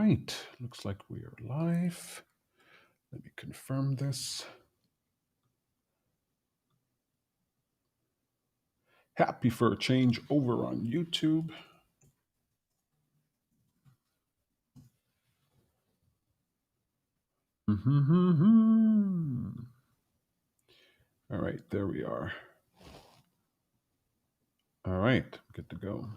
right, looks like we are live. Let me confirm this. Happy for a change over on YouTube. All right, there we are. All right, good to go.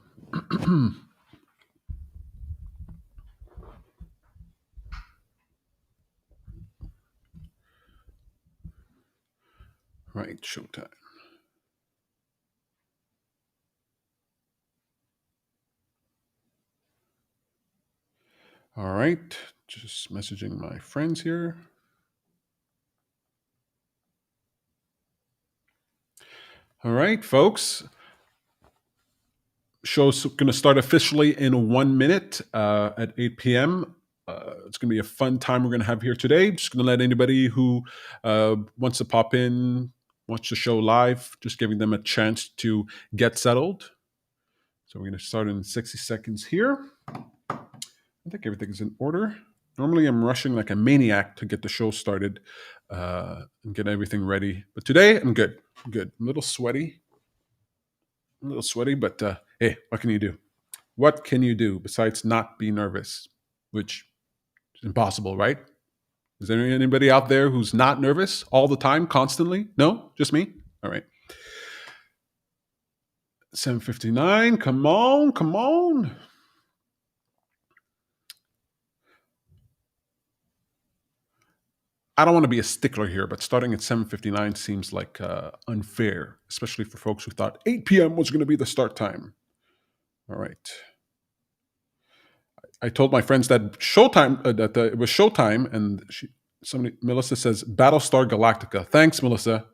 Right, showtime. All right, just messaging my friends here. All right, folks. Show's going to start officially in 1 minute at 8 p.m. It's going to be a fun time we're going to have here today. Just going to let anybody who wants to pop in, watch the show live, just giving them a chance to get settled. So we're going to start in 60 seconds here. I think everything is in order. Normally I'm rushing like a maniac to get the show started and get everything ready. But today I'm good. I'm good. I'm a little sweaty. But hey, what can you do? What can you do besides not be nervous? Which is impossible, right? Is there anybody out there who's not nervous all the time, constantly? No? Just me? All right. 7:59. Come on. I don't want to be a stickler here, but starting at 7:59 seems like unfair, especially for folks who thought 8 p.m. was going to be the start time. All right. I told my friends that it was showtime, and Melissa says Battlestar Galactica. Thanks, Melissa.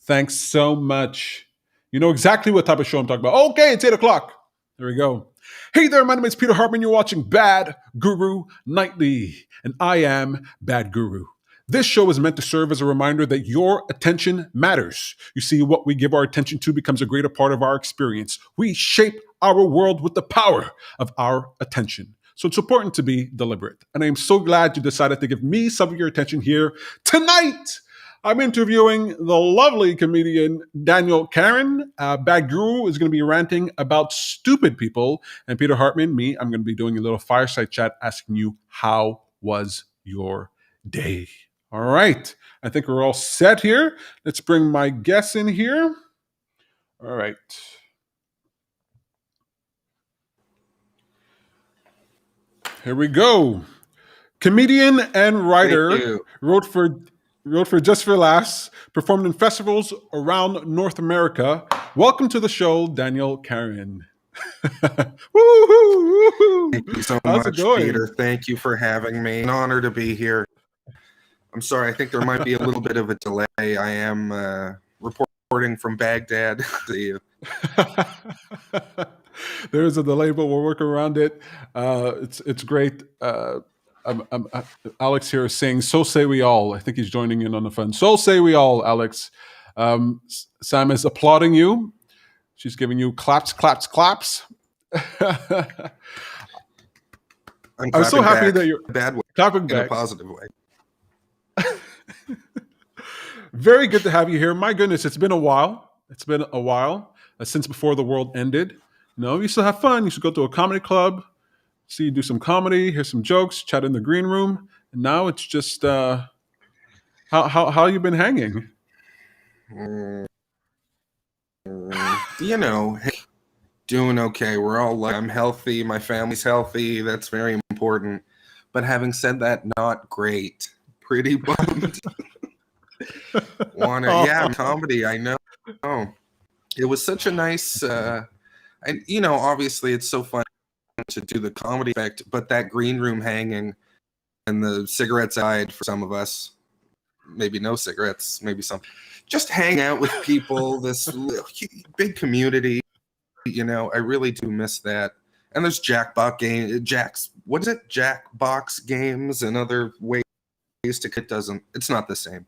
Thanks so much. You know exactly what type of show I'm talking about. Okay, it's 8 o'clock. There we go. Hey there, my name is Peter Hartman. You're watching Bad Guru Nightly, and I am Bad Guru. This show is meant to serve as a reminder that your attention matters. You see, what we give our attention to becomes a greater part of our experience. We shape our world with the power of our attention. So it's important to be deliberate. And I am so glad you decided to give me some of your attention here tonight. I'm interviewing the lovely comedian Daniel Carin. Bad Guru is going to be ranting about stupid people. And Peter Hartman, me, I'm going to be doing a little fireside chat asking you, how was your day? All right. I think we're all set here. Let's bring my guests in here. All right. Here we go. Comedian and writer, wrote for Just for Laughs, performed in festivals around North America. Welcome to the show, Daniel Carin. Woo-hoo. Thank you so much, Peter. Thank you for having me. An honor to be here. I'm sorry, I think there might be a little bit of a delay. I am reporting from Baghdad. See you. There is a delay, but we'll work around it. It's great. Alex here is saying, so say we all. I think he's joining in on the fun. So say we all, Alex. Sam is applauding you. She's giving you claps. I'm so happy that you're bad way, clapping in back. a positive way. Very good to have you here. My goodness, it's been a while. Since before the world ended. You know, you used to have fun. You used to go to a comedy club, see you do some comedy, hear some jokes, chat in the green room. And now it's just how you been hanging? You know, doing okay. We're all I'm healthy. My family's healthy. That's very important. But having said that, not great. Pretty bummed. Comedy. I know. It was such a nice, and you know, obviously it's so fun to do the comedy effect, but that green room hanging and the cigarettes side for some of us, maybe no cigarettes, maybe some, just hang out with people, this big community, you know, I really do miss that. And there's Jackbox games and other ways to, it's not the same.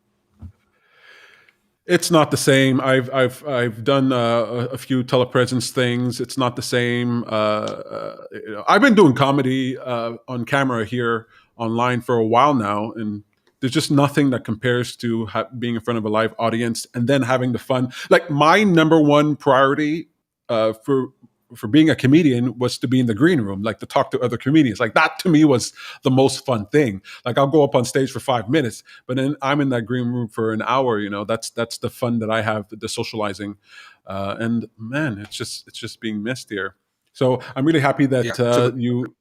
It's not the same. I've done a few telepresence things. It's not the same. I've been doing comedy on camera here online for a while now, and there's just nothing that compares to being in front of a live audience and then having the fun. Like my number one priority for being a comedian was to be in the green room, like to talk to other comedians. Like that to me was the most fun thing. Like I'll go up on stage for 5 minutes, but then I'm in that green room for an hour. That's the fun that I have, the socializing, and man, it's just being missed here. So I'm really happy Yeah. that you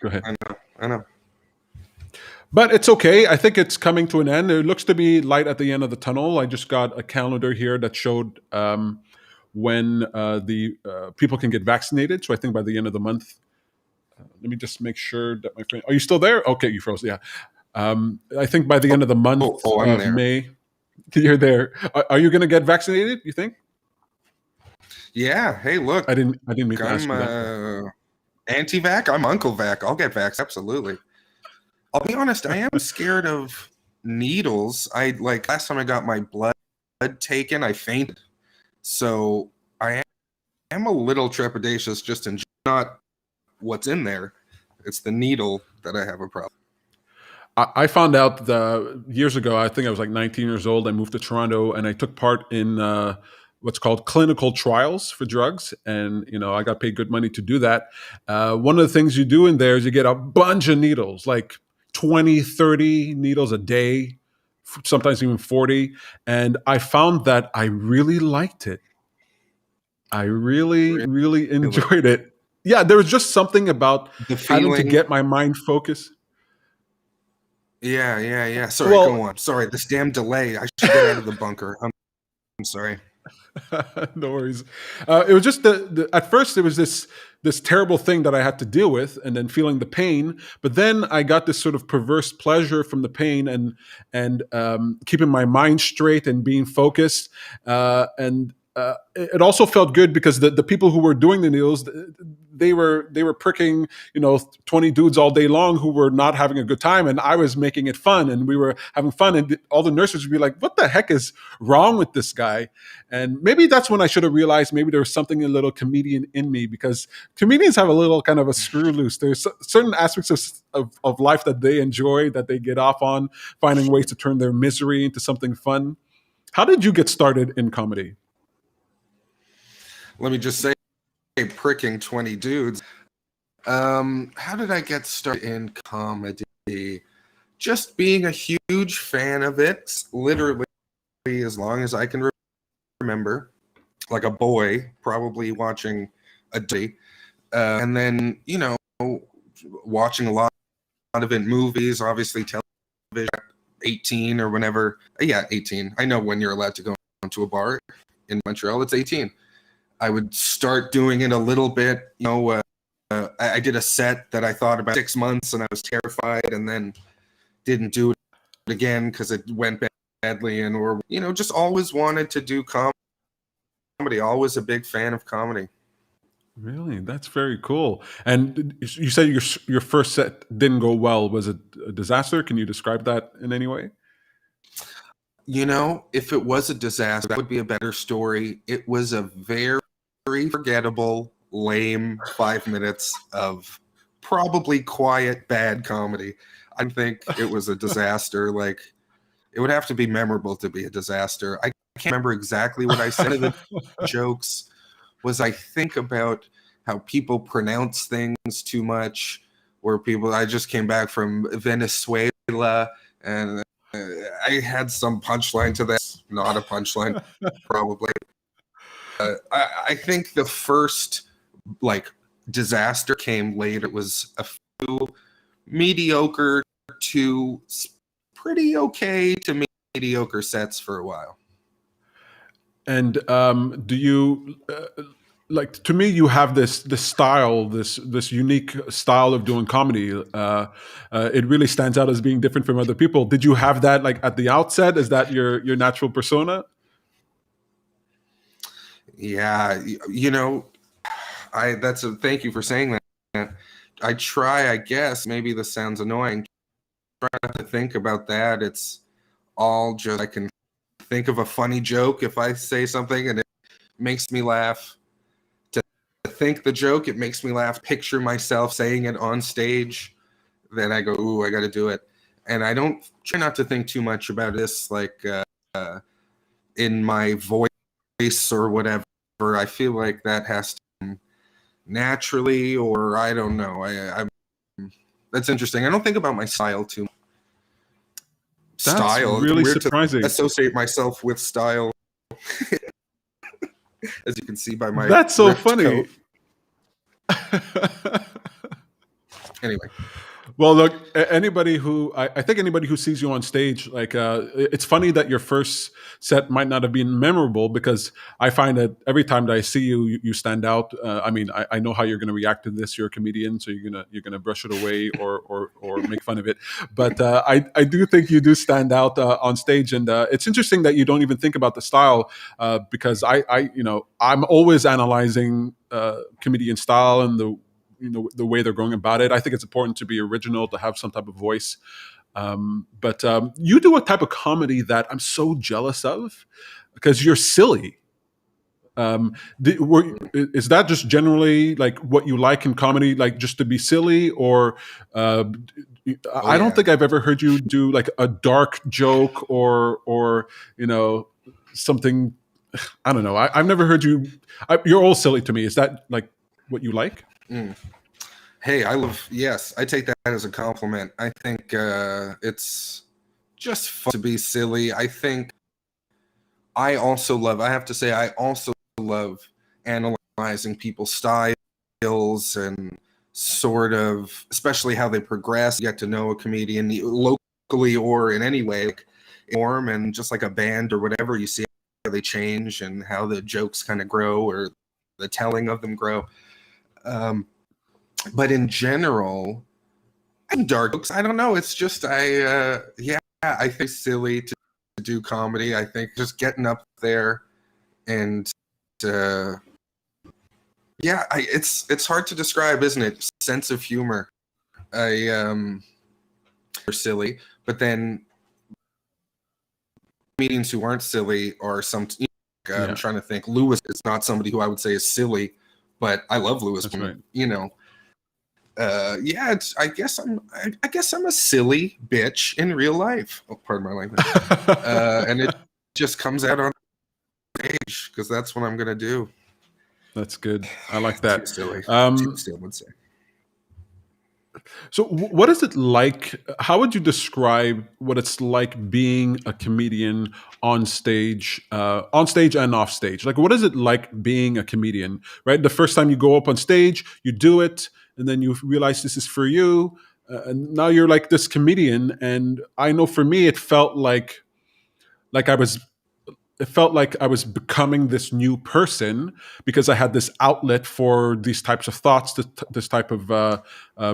go ahead. I know. But it's okay. I think it's coming to an end. It looks to be light at the end of the tunnel. I just got a calendar here that showed when the people can get vaccinated. So I think by the end of the month, let me just make sure that my friend. Are you still there? Okay, you froze. Yeah. I think by the end of the month I'm of there. May, you're there. Are you going to get vaccinated? You think? Yeah. Hey, look, I didn't mean to ask I'm you that. anti-vac. I'm Uncle Vac. I'll get vax. Absolutely. I'll be honest. I am scared of needles. I like last time I got my blood taken, I fainted. So I am a little trepidatious, just in not what's in there. It's the needle that I have a problem. I found out years ago. I think I was like 19 years old. I moved to Toronto and I took part in what's called clinical trials for drugs, and I got paid good money to do that. One of the things you do in there is you get a bunch of needles, like 20, 30 needles a day, sometimes even 40. And I found that I really liked it. I really, really enjoyed it. Yeah, there was just something about The having to feeling. get my mind focused. Yeah. Sorry, Well, go on. Sorry, this damn delay. I should get out of the bunker. I'm sorry. no worries. It was just at first it was this terrible thing that I had to deal with, and then feeling the pain. But then I got this sort of perverse pleasure from the pain, and keeping my mind straight and being focused. And it also felt good because the people who were doing the needles, they were pricking 20 dudes all day long who were not having a good time, and I was making it fun, and we were having fun, and all the nurses would be like, "What the heck is wrong with this guy?" And maybe that's when I should have realized maybe there was something a little comedian in me, because comedians have a little kind of a screw loose. There's certain aspects of life that they enjoy, that they get off on, finding ways to turn their misery into something fun. How did you get started in comedy? Let me just say, pricking 20 dudes. How did I get started in comedy? Just being a huge fan of it, literally as long as I can remember, like a boy, probably watching a day, and then watching a lot of it, movies, obviously television. 18 or whenever, yeah, 18. I know when you're allowed to go into a bar in Montreal, it's 18. I would start doing it a little bit. I did a set that I thought about 6 months, and I was terrified, and then didn't do it again because it went badly, or just always wanted to do comedy. Always a big fan of comedy. Really, that's very cool. And you said your first set didn't go well. Was it a disaster? Can you describe that in any way? If it was a disaster, that would be a better story. It was a very forgettable, lame 5 minutes of probably quiet, bad comedy. I think it was a disaster. Like, it would have to be memorable to be a disaster. I can't remember exactly what I said. One of the jokes was, I think, about how people pronounce things too much, I just came back from Venezuela, and I had some punchline to that. Not a punchline, probably. I think the first disaster came later. It was a few mediocre to pretty okay to mediocre sets for a while. And do you to me, you have this style, this unique style of doing comedy. It really stands out as being different from other people. Did you have that at the outset? Is that your natural persona? Yeah, thank you for saying that. I try, I guess, maybe this sounds annoying. Try not to think about that. It's all just I can think of a funny joke if I say something and it makes me laugh. To think the joke, it makes me laugh. Picture myself saying it on stage, then I go, ooh, I got to do it. And I don't try not to think too much about this, like in my voice or whatever. I feel like that has to come naturally, or I don't know. That's interesting. I don't think about my style too much. That's Style. It's really weird to surprising. associate myself with style. As you can see by my That's so ripped funny. coat. Anyway. Well, look, anybody who I think anybody who sees you on stage, like it's funny that your first set might not have been memorable, because I find that every time that I see you, you stand out. I mean, I know how you're going to react to this. You're a comedian, so you're gonna brush it away or make fun of it. But I do think you do stand out on stage, and it's interesting that you don't even think about the style, because I'm always analyzing comedian style and the way they're going about it. I think it's important to be original, to have some type of voice. But you do a type of comedy that I'm so jealous of, because you're silly. Is that just generally like what you like in comedy, like just to be silly, or I don't think I've ever heard you do like a dark joke or something. I don't know. I've never heard you. You're all silly to me. Is that like what you like? Hey, yes, I take that as a compliment. I think it's just fun to be silly. I think I have to say, I also love analyzing people's styles and sort of, especially how they progress. You get to know a comedian locally or in any way, like form, and just like a band or whatever, you see how they change and how the jokes kind of grow or the telling of them grow. But in general, dark jokes, I don't know. It's just I think it's silly to do comedy. I think just getting up there and it's hard to describe, isn't it? Sense of humor. Are silly, but then comedians who aren't silly are I'm trying to think. Lewis is not somebody who I would say is silly, but I love Lewis. That's right. I guess I'm a silly bitch in real life. Oh, pardon my language. And it just comes out on stage because that's what I'm gonna do. That's good. I like that. Too silly. Too silly, I would say. So, what is it like? How would you describe what it's like being a comedian on stage and off stage? Like, what is it like being a comedian? Right, the first time you go up on stage, you do it, and then you realize this is for you, and now you're like this comedian. And I know for me, it felt like I was becoming this new person, because I had this outlet for these types of thoughts, this type of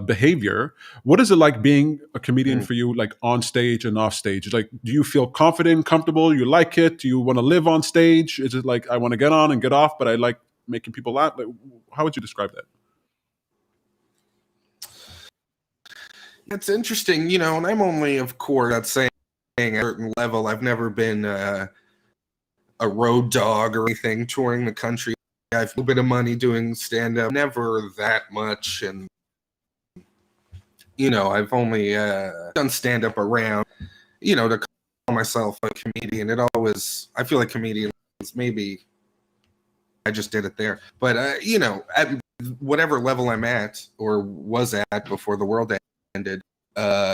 behavior. What is it like being a comedian for you, like on stage and off stage? Like, do you feel confident, comfortable? You like it? Do you want to live on stage? Is it like, I want to get on and get off, but I like making people laugh? Like, how would you describe that? It's interesting, and I'm only, of course, not saying at a certain level. I've never been a road dog or anything, touring the country. I have a little bit of money doing stand-up, never that much, and I've only done stand-up around, to call myself a comedian. I feel like comedians, maybe I just did it there, but at whatever level I'm at or was at before the world ended,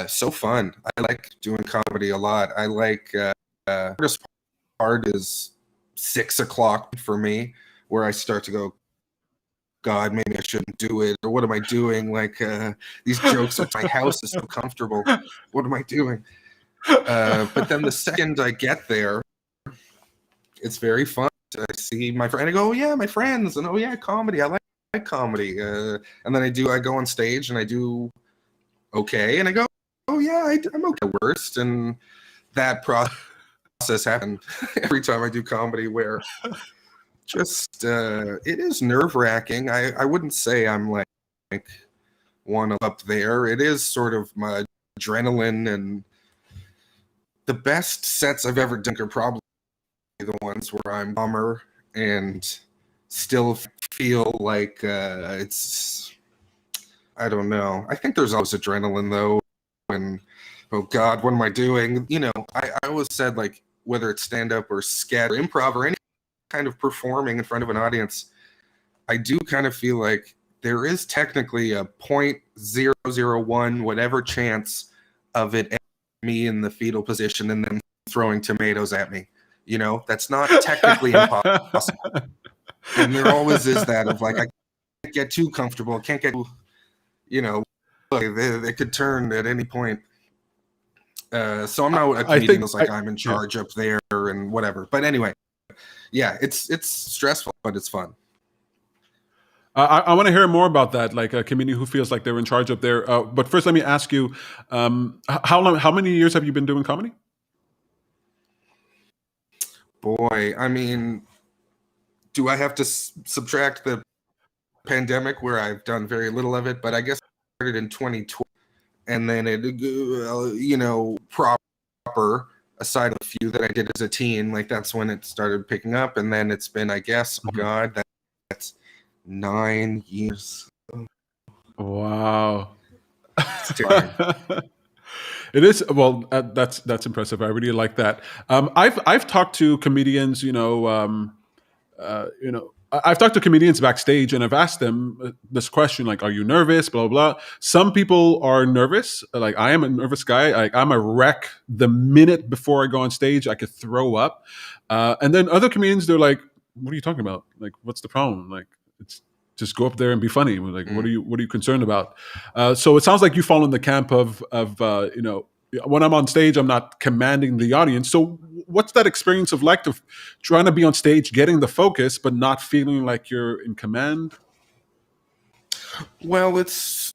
so fun. I like doing comedy a lot. I like hardest part is 6 o'clock for me, where I start to go, God, maybe I shouldn't do it, or what am I doing? Like these jokes, my house is so comfortable. What am I doing? But then the second I get there, it's very fun. I see my friend, I go, oh yeah, my friends, and oh yeah, comedy. I like comedy. And then I go on stage and I do okay, and I go, oh yeah, I'm okay at worst, and that process happened every time I do comedy, where just it is nerve-wracking. I wouldn't say I'm like one up there. It is sort of my adrenaline, and the best sets I've ever done are probably the ones where I'm bummer and still feel like it's, I don't know. I think there's always adrenaline though, and oh God, what am I doing? You know, I always said, like, whether it's stand up or sketch or improv or any kind of performing in front of an audience, I do kind of feel like there is technically a 0.001 whatever chance of it me in the fetal position and them throwing tomatoes at me. You know, that's not technically impossible. And there always is that of like, I can't get too comfortable, can't get, you know, they could turn at any point. So I'm not a comedian that's like, I'm in charge up there and whatever. But anyway, yeah, it's stressful, but it's fun. I want to hear more about that, like a comedian who feels like they're in charge up there. But first, let me ask you, how many years have you been doing comedy? Boy, I mean, do I have to subtract the pandemic where I've done very little of it? But I guess I started in 2020, and then it, you know, proper, aside a few that I did as a teen, like that's when it started picking up. And then it's been, I guess, oh God, that's 9 years. Wow. It is. Well, that's impressive. I really like that. I've talked to comedians, I've talked to comedians backstage, and I've asked them this question, like, "Are you nervous?" Blah blah. Some people are nervous. Like, I am a nervous guy. Like, I'm a wreck the minute before I go on stage. I could throw up. And then other comedians, they're like, "What are you talking about? Like, what's the problem? Like, it's just go up there and be funny. Like, what are you concerned about?" So it sounds like you fall in the camp of when I'm on stage, I'm not commanding the audience. So what's that experience of like, of trying to be on stage, getting the focus, but not feeling like you're in command? Well, it's,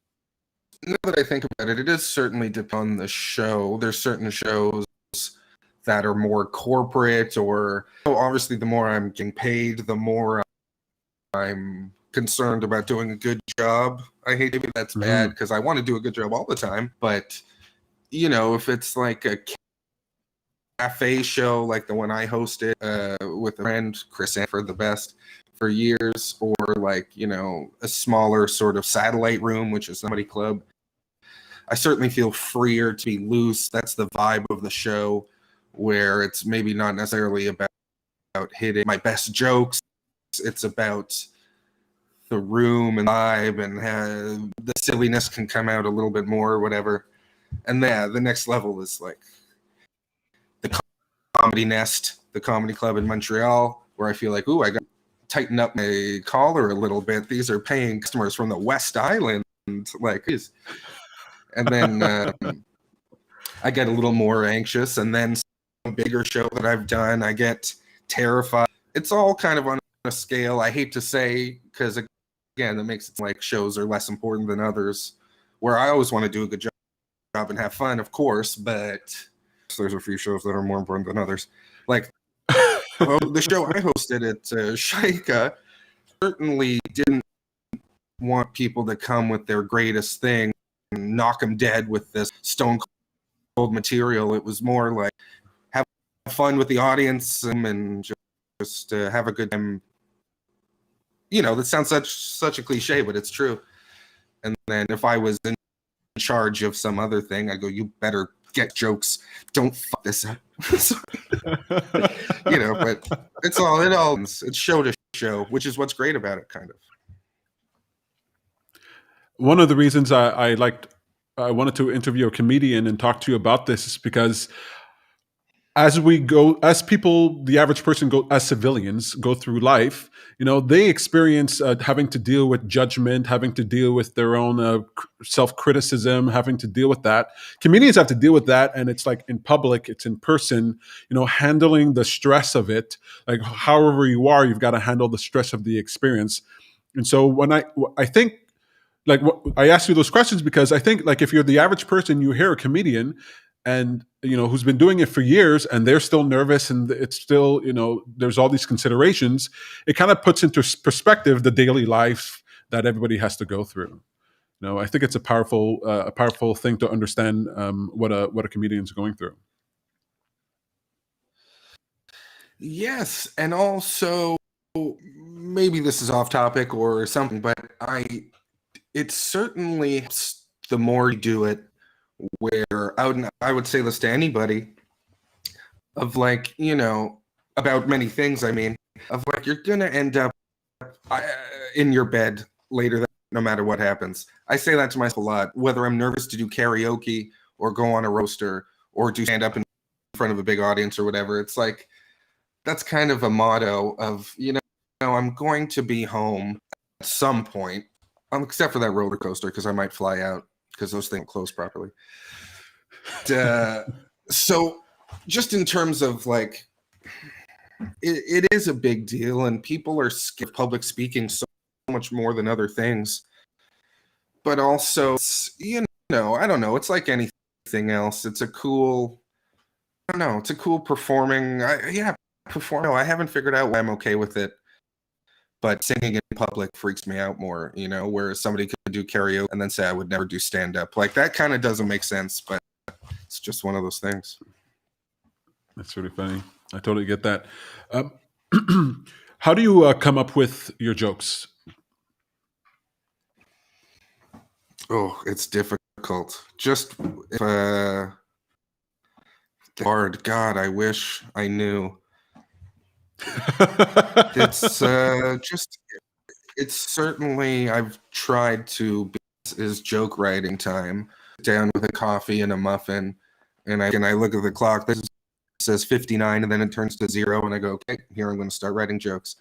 now that I think about it, it is certainly depend on the show. There's certain shows that are more corporate, or obviously the more I'm getting paid, the more I'm concerned about doing a good job. I hate, maybe that's bad because I want to do a good job all the time, but you know, if it's like a cafe show like the one I hosted with a friend, Chris Sanford, the best for years, or like, you know, a smaller sort of satellite room, which is somebody club, I certainly feel freer to be loose. That's the vibe of the show, where it's maybe not necessarily about hitting my best jokes. It's about the room and vibe, and the silliness can come out a little bit more or whatever. And then the next level is like the Comedy Nest, the comedy club in Montreal, where I feel like, ooh, I got to tighten up my collar a little bit. These are paying customers from the West Island, like, and then I get a little more anxious. And then some bigger show that I've done, I get terrified. It's all kind of on a scale. I hate to say, because again, that makes it like shows are less important than others, where I always want to do a good job and have fun, of course, but there's a few shows that are more important than others. Like the show I hosted at Shaika certainly didn't want people to come with their greatest thing and knock them dead with this stone cold material. It was more like have fun with the audience and just have a good time. You know, that sounds such a cliche, but it's true. And then if I was in charge of some other thing, I go, you better get jokes, don't fuck this up. You know, but it's show to show, which is what's great about it, kind of. One of the reasons I wanted to interview a comedian and talk to you about this is because as people, the average person as civilians go through life, they experience having to deal with judgment, having to deal with their own self-criticism, having to deal with that. Comedians have to deal with that, and it's like in public, it's in person, handling the stress of it. Like however you are, you've got to handle the stress of the experience. And so when I think, like, I asked you those questions because I think, like, if you're the average person, you hear a comedian and who's been doing it for years and they're still nervous and it's still, there's all these considerations, it kind of puts into perspective the daily life that everybody has to go through. I think it's a powerful thing to understand what a comedian's going through. Yes, and also maybe this is off topic or something, but it certainly helps the more you do it. Where I would say this to anybody of like about many things. I mean, of like you're gonna end up uh, in your bed later, no matter what happens. I say that to myself a lot, whether I'm nervous to do karaoke or go on a roaster or do stand up in front of a big audience or whatever. It's like that's kind of a motto of I'm going to be home at some point, except for that roller coaster because I might fly out because those things don't close properly. So just in terms of like it is a big deal, and people are scared of public speaking so much more than other things. But also, I don't know. It's like anything else. It's a cool, I don't know. It's a cool performing. No, I haven't figured out why I'm okay with it. But singing in public freaks me out more, whereas somebody could do karaoke and then say I would never do stand up. Like that kind of doesn't make sense, but it's just one of those things. That's really funny. I totally get that. How do you come up with your jokes? Oh, it's difficult. Just hard. God, I wish I knew. It's it's certainly I've tried to is joke writing time. Down with a coffee and a muffin, and I look at the clock. This says 59, and then it turns to 0, and I go, okay, here I'm going to start writing jokes,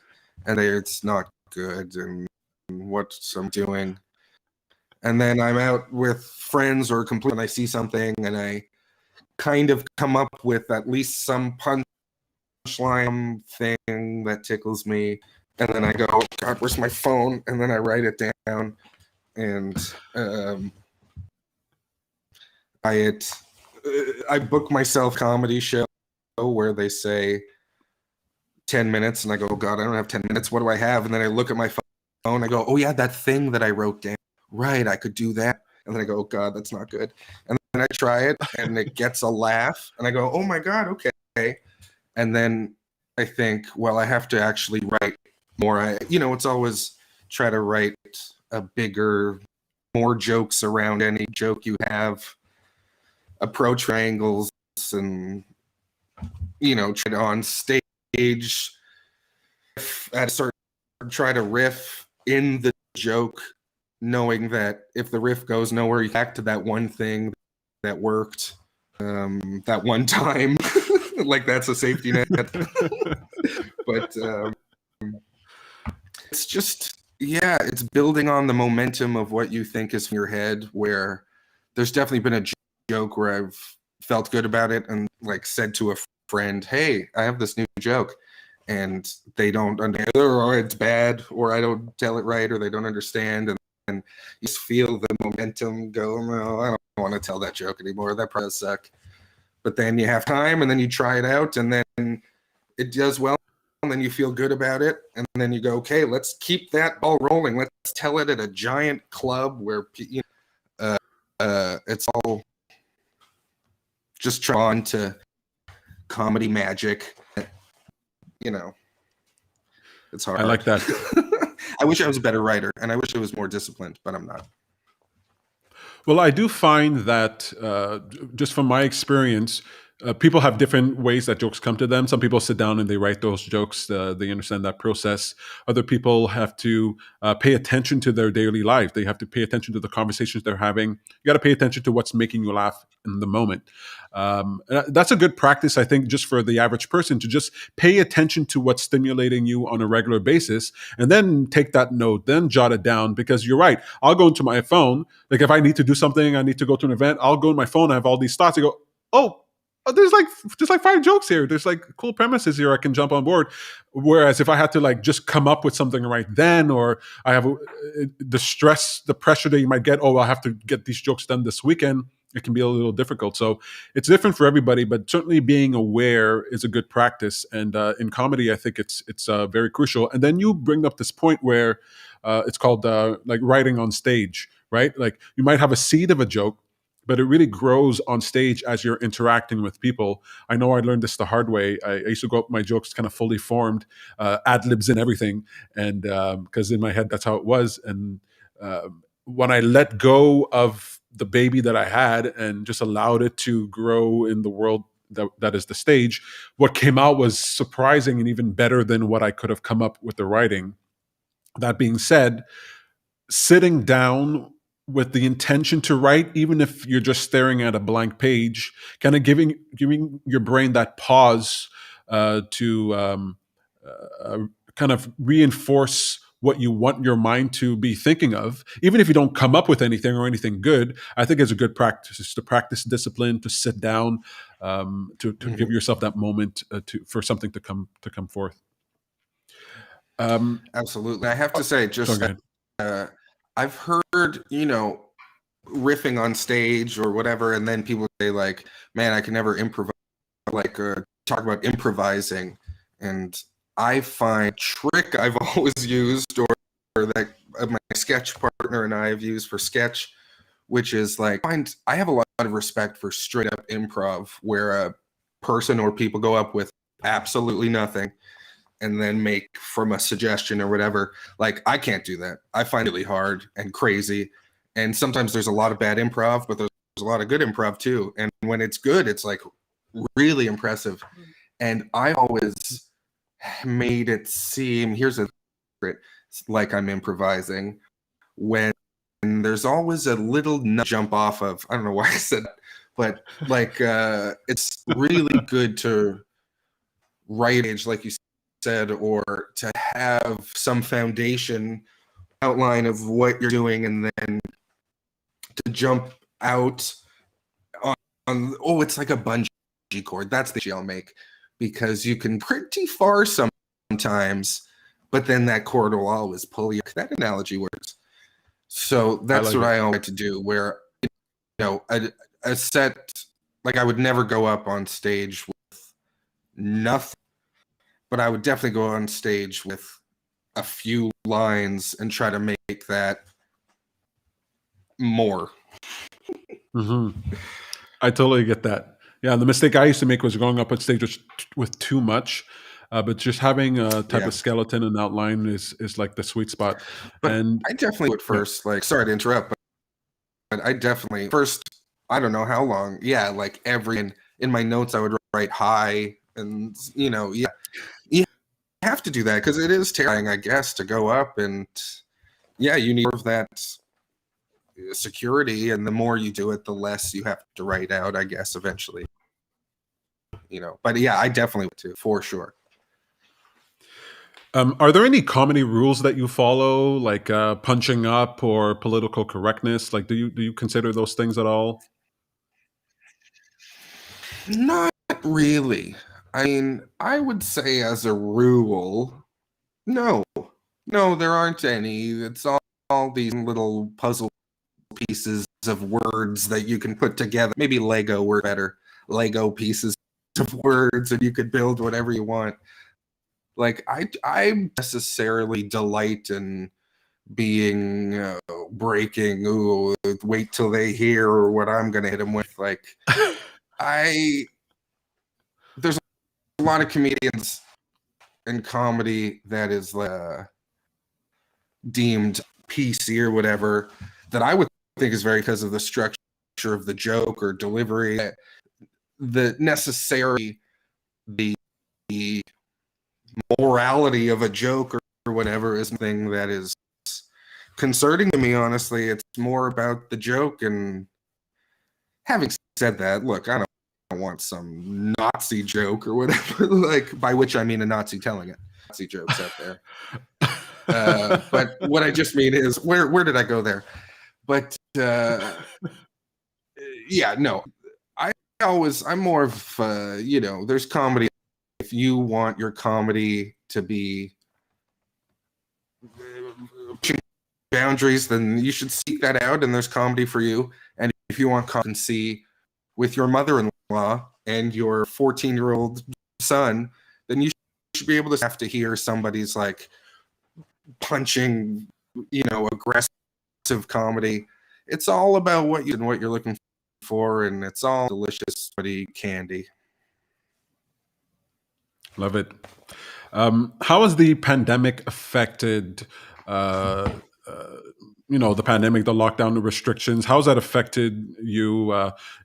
and it's not good, and what I'm doing, and then I'm out with friends or complete, and I see something, and I kind of come up with at least some punchline thing that tickles me, and then I go, oh, God, where's my phone? And then I write it down, and I book myself a comedy show where they say 10 minutes, and I go, oh, God, I don't have 10 minutes. What do I have? And then I look at my phone. I go, oh, yeah, that thing that I wrote down. Right, I could do that. And then I go, oh, God, that's not good. And then I try it, and it gets a laugh. And I go, oh, my God, okay. And then I think, well, I have to actually write more. It's always try to write a bigger, more jokes around any joke you have, approach angles, and try to on stage at a certain, try to riff in the joke, knowing that if the riff goes nowhere, you back to that one thing that worked that one time. Like that's a safety net. But it's just, it's building on the momentum of what you think is in your head, where there's definitely been a joke where I've felt good about it and like said to a friend, hey, I have this new joke, and they don't understand, or it's bad, or I don't tell it right, or they don't understand, and you just feel the momentum go, no, I don't want to tell that joke anymore, that probably does suck. But then you have time, and then you try it out, and then it does well, and then you feel good about it, and then you go, okay, let's keep that ball rolling, let's tell it at a giant club where it's all just drawn to comedy magic. It's hard. I like that. I wish I was a better writer, and I wish I was more disciplined, but I'm not. Well, I do find that just from my experience, people have different ways that jokes come to them. Some people sit down and they write those jokes. They understand that process. Other people have to pay attention to their daily life. They have to pay attention to the conversations they're having. You got to pay attention to what's making you laugh in the moment. That's a good practice, I think, just for the average person, to just pay attention to what's stimulating you on a regular basis, and then take that note, then jot it down. Because you're right. I'll go into my phone. Like if I need to do something, I need to go to an event, I'll go in my phone. I have all these thoughts. I go, oh, there's like 5 jokes here. There's like cool premises here. I can jump on board. Whereas if I had to like just come up with something right then, or I have the stress, the pressure that you might get, oh, I have to get these jokes done this weekend, it can be a little difficult. So it's different for everybody, but certainly being aware is a good practice. And in comedy, I think it's very crucial. And then you bring up this point where it's called like writing on stage, right? Like you might have a seed of a joke, but it really grows on stage as you're interacting with people. I know I learned this the hard way. I used to go up with my jokes kind of fully formed, ad libs and everything, and because in my head that's how it was. And when I let go of the baby that I had and just allowed it to grow in the world that is the stage, what came out was surprising and even better than what I could have come up with the writing. That being said, sitting down with the intention to write, even if you're just staring at a blank page, kind of giving your brain that pause to kind of reinforce what you want your mind to be thinking of, even if you don't come up with anything or anything good. I think it's a good practice. It's to practice discipline, to sit down, to give yourself that moment for something to come forth. Absolutely. I have to say, Sorry, just go ahead. I've heard, riffing on stage or whatever, and then people say like, "Man, I can never improvise." Like, talk about improvising, and I find trick I've always used, or that my sketch partner and I have used for sketch, which is like, I have a lot of respect for straight up improv, where a person or people go up with absolutely nothing and then make from a suggestion or whatever. Like, I can't do that. I find it really hard and crazy. And sometimes there's a lot of bad improv, but there's a lot of good improv too. And when it's good, it's like really impressive. And I always made it seem, here's a secret, like I'm improvising, when there's always a little jump off of, I don't know why I said that, but like, it's really good to write age, like you said, or to have some foundation outline of what you're doing, and then to jump out on it's like a bungee cord. That's the I'll make, because you can pretty far sometimes, but then that cord will always pull you. That analogy works. So that's what I like to do, where a set, like, I would never go up on stage with nothing, but I would definitely go on stage with a few lines and try to make that more. I totally get that. Yeah, the mistake I used to make was going up on stage with too much, but just having a type of skeleton and outline is like the sweet spot. But and I definitely would first, like, sorry to interrupt, but I definitely first, I don't know how long. Yeah, like in my notes I would write hi, and you have to do that because it is terrifying, I guess, to go up, and you need more of that security, and the more you do it, the less you have to write out, I guess, eventually. But yeah, I definitely would too, for sure. Are there any comedy rules that you follow, like punching up or political correctness? Like, do you consider those things at all? Not really. I mean, I would say as a rule, no, there aren't any. It's all these little puzzle pieces of words that you can put together. Maybe Lego were better. Lego pieces of words, and you could build whatever you want. Like, I necessarily delight in being breaking. Ooh, wait till they hear what I'm gonna hit them with. Like, there's a lot of comedians in comedy that is deemed PC or whatever, that I would think is very because of the structure of the joke or delivery. The necessary, the morality of a joke or whatever is something that is concerning to me, honestly. It's more about the joke. And having said that, look, I don't want some Nazi joke or whatever, like, by which I mean a Nazi telling it. Nazi jokes out there. But what I just mean is, where did I go there? But yeah, no, I'm more of there's comedy. If you want your comedy to be pushing boundaries, then you should seek that out, and there's comedy for you. And if you want competency with your mother-in-law and your 14-year-old son, then you should be able to have to hear somebody's like punching, aggressive comedy. It's all about what you're looking for, and it's all delicious, pretty candy. Love it. How has the pandemic affected, uh, uh, the pandemic, the lockdown, the restrictions? How's that affected you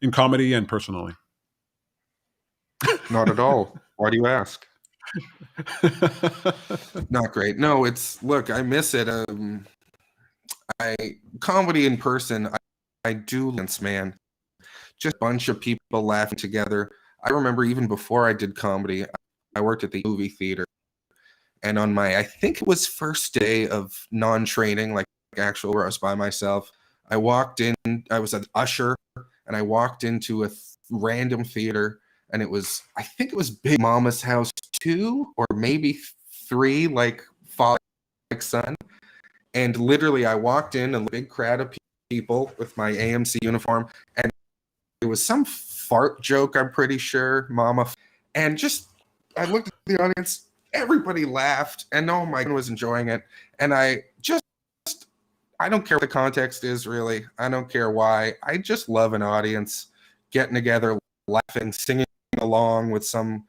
in comedy and personally? Not at all. Why do you ask? Not great. No, look, I miss it. I comedy in person. I do, man. Just a bunch of people laughing together. I remember even before I did comedy, I worked at the movie theater, and on I think it was first day of non-training, like actual, where I was by myself. I walked in. I was an usher, and I walked into a random theater, and I think it was Big Mama's House 2 or maybe 3, like father, like son. And literally, I walked in, a big crowd of people with my AMC uniform, and it was some fart joke, I'm pretty sure, mama. And just, I looked at the audience, everybody laughed, and oh my God, was enjoying it. And I don't care what the context is, really. I don't care why. I just love an audience getting together, laughing, singing along with some,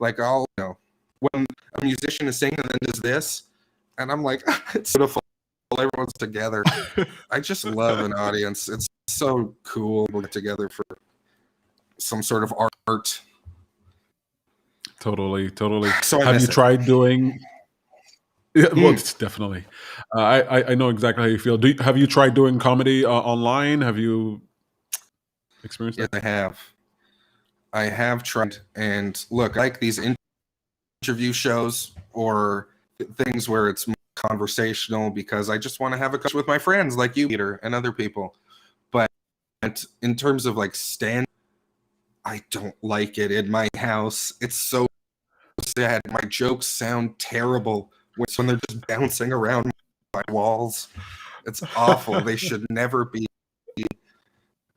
like, when a musician is singing and then does this, and I'm like, it's beautiful. Everyone's together. I just love an audience. It's so cool to get together for some sort of art. Totally. So Have you tried doing? Yeah, well, it's definitely. I know exactly how you feel. Have you tried doing comedy online? Have you experienced Yes, that? I have tried. And look, I like these interview shows or things where it's more conversational, because I just want to have a conversation with my friends like you, Peter, and other people. But in terms of like stand, I don't like it in my house. It's so sad. My jokes sound terrible when they're just bouncing around my walls. It's awful. They should never be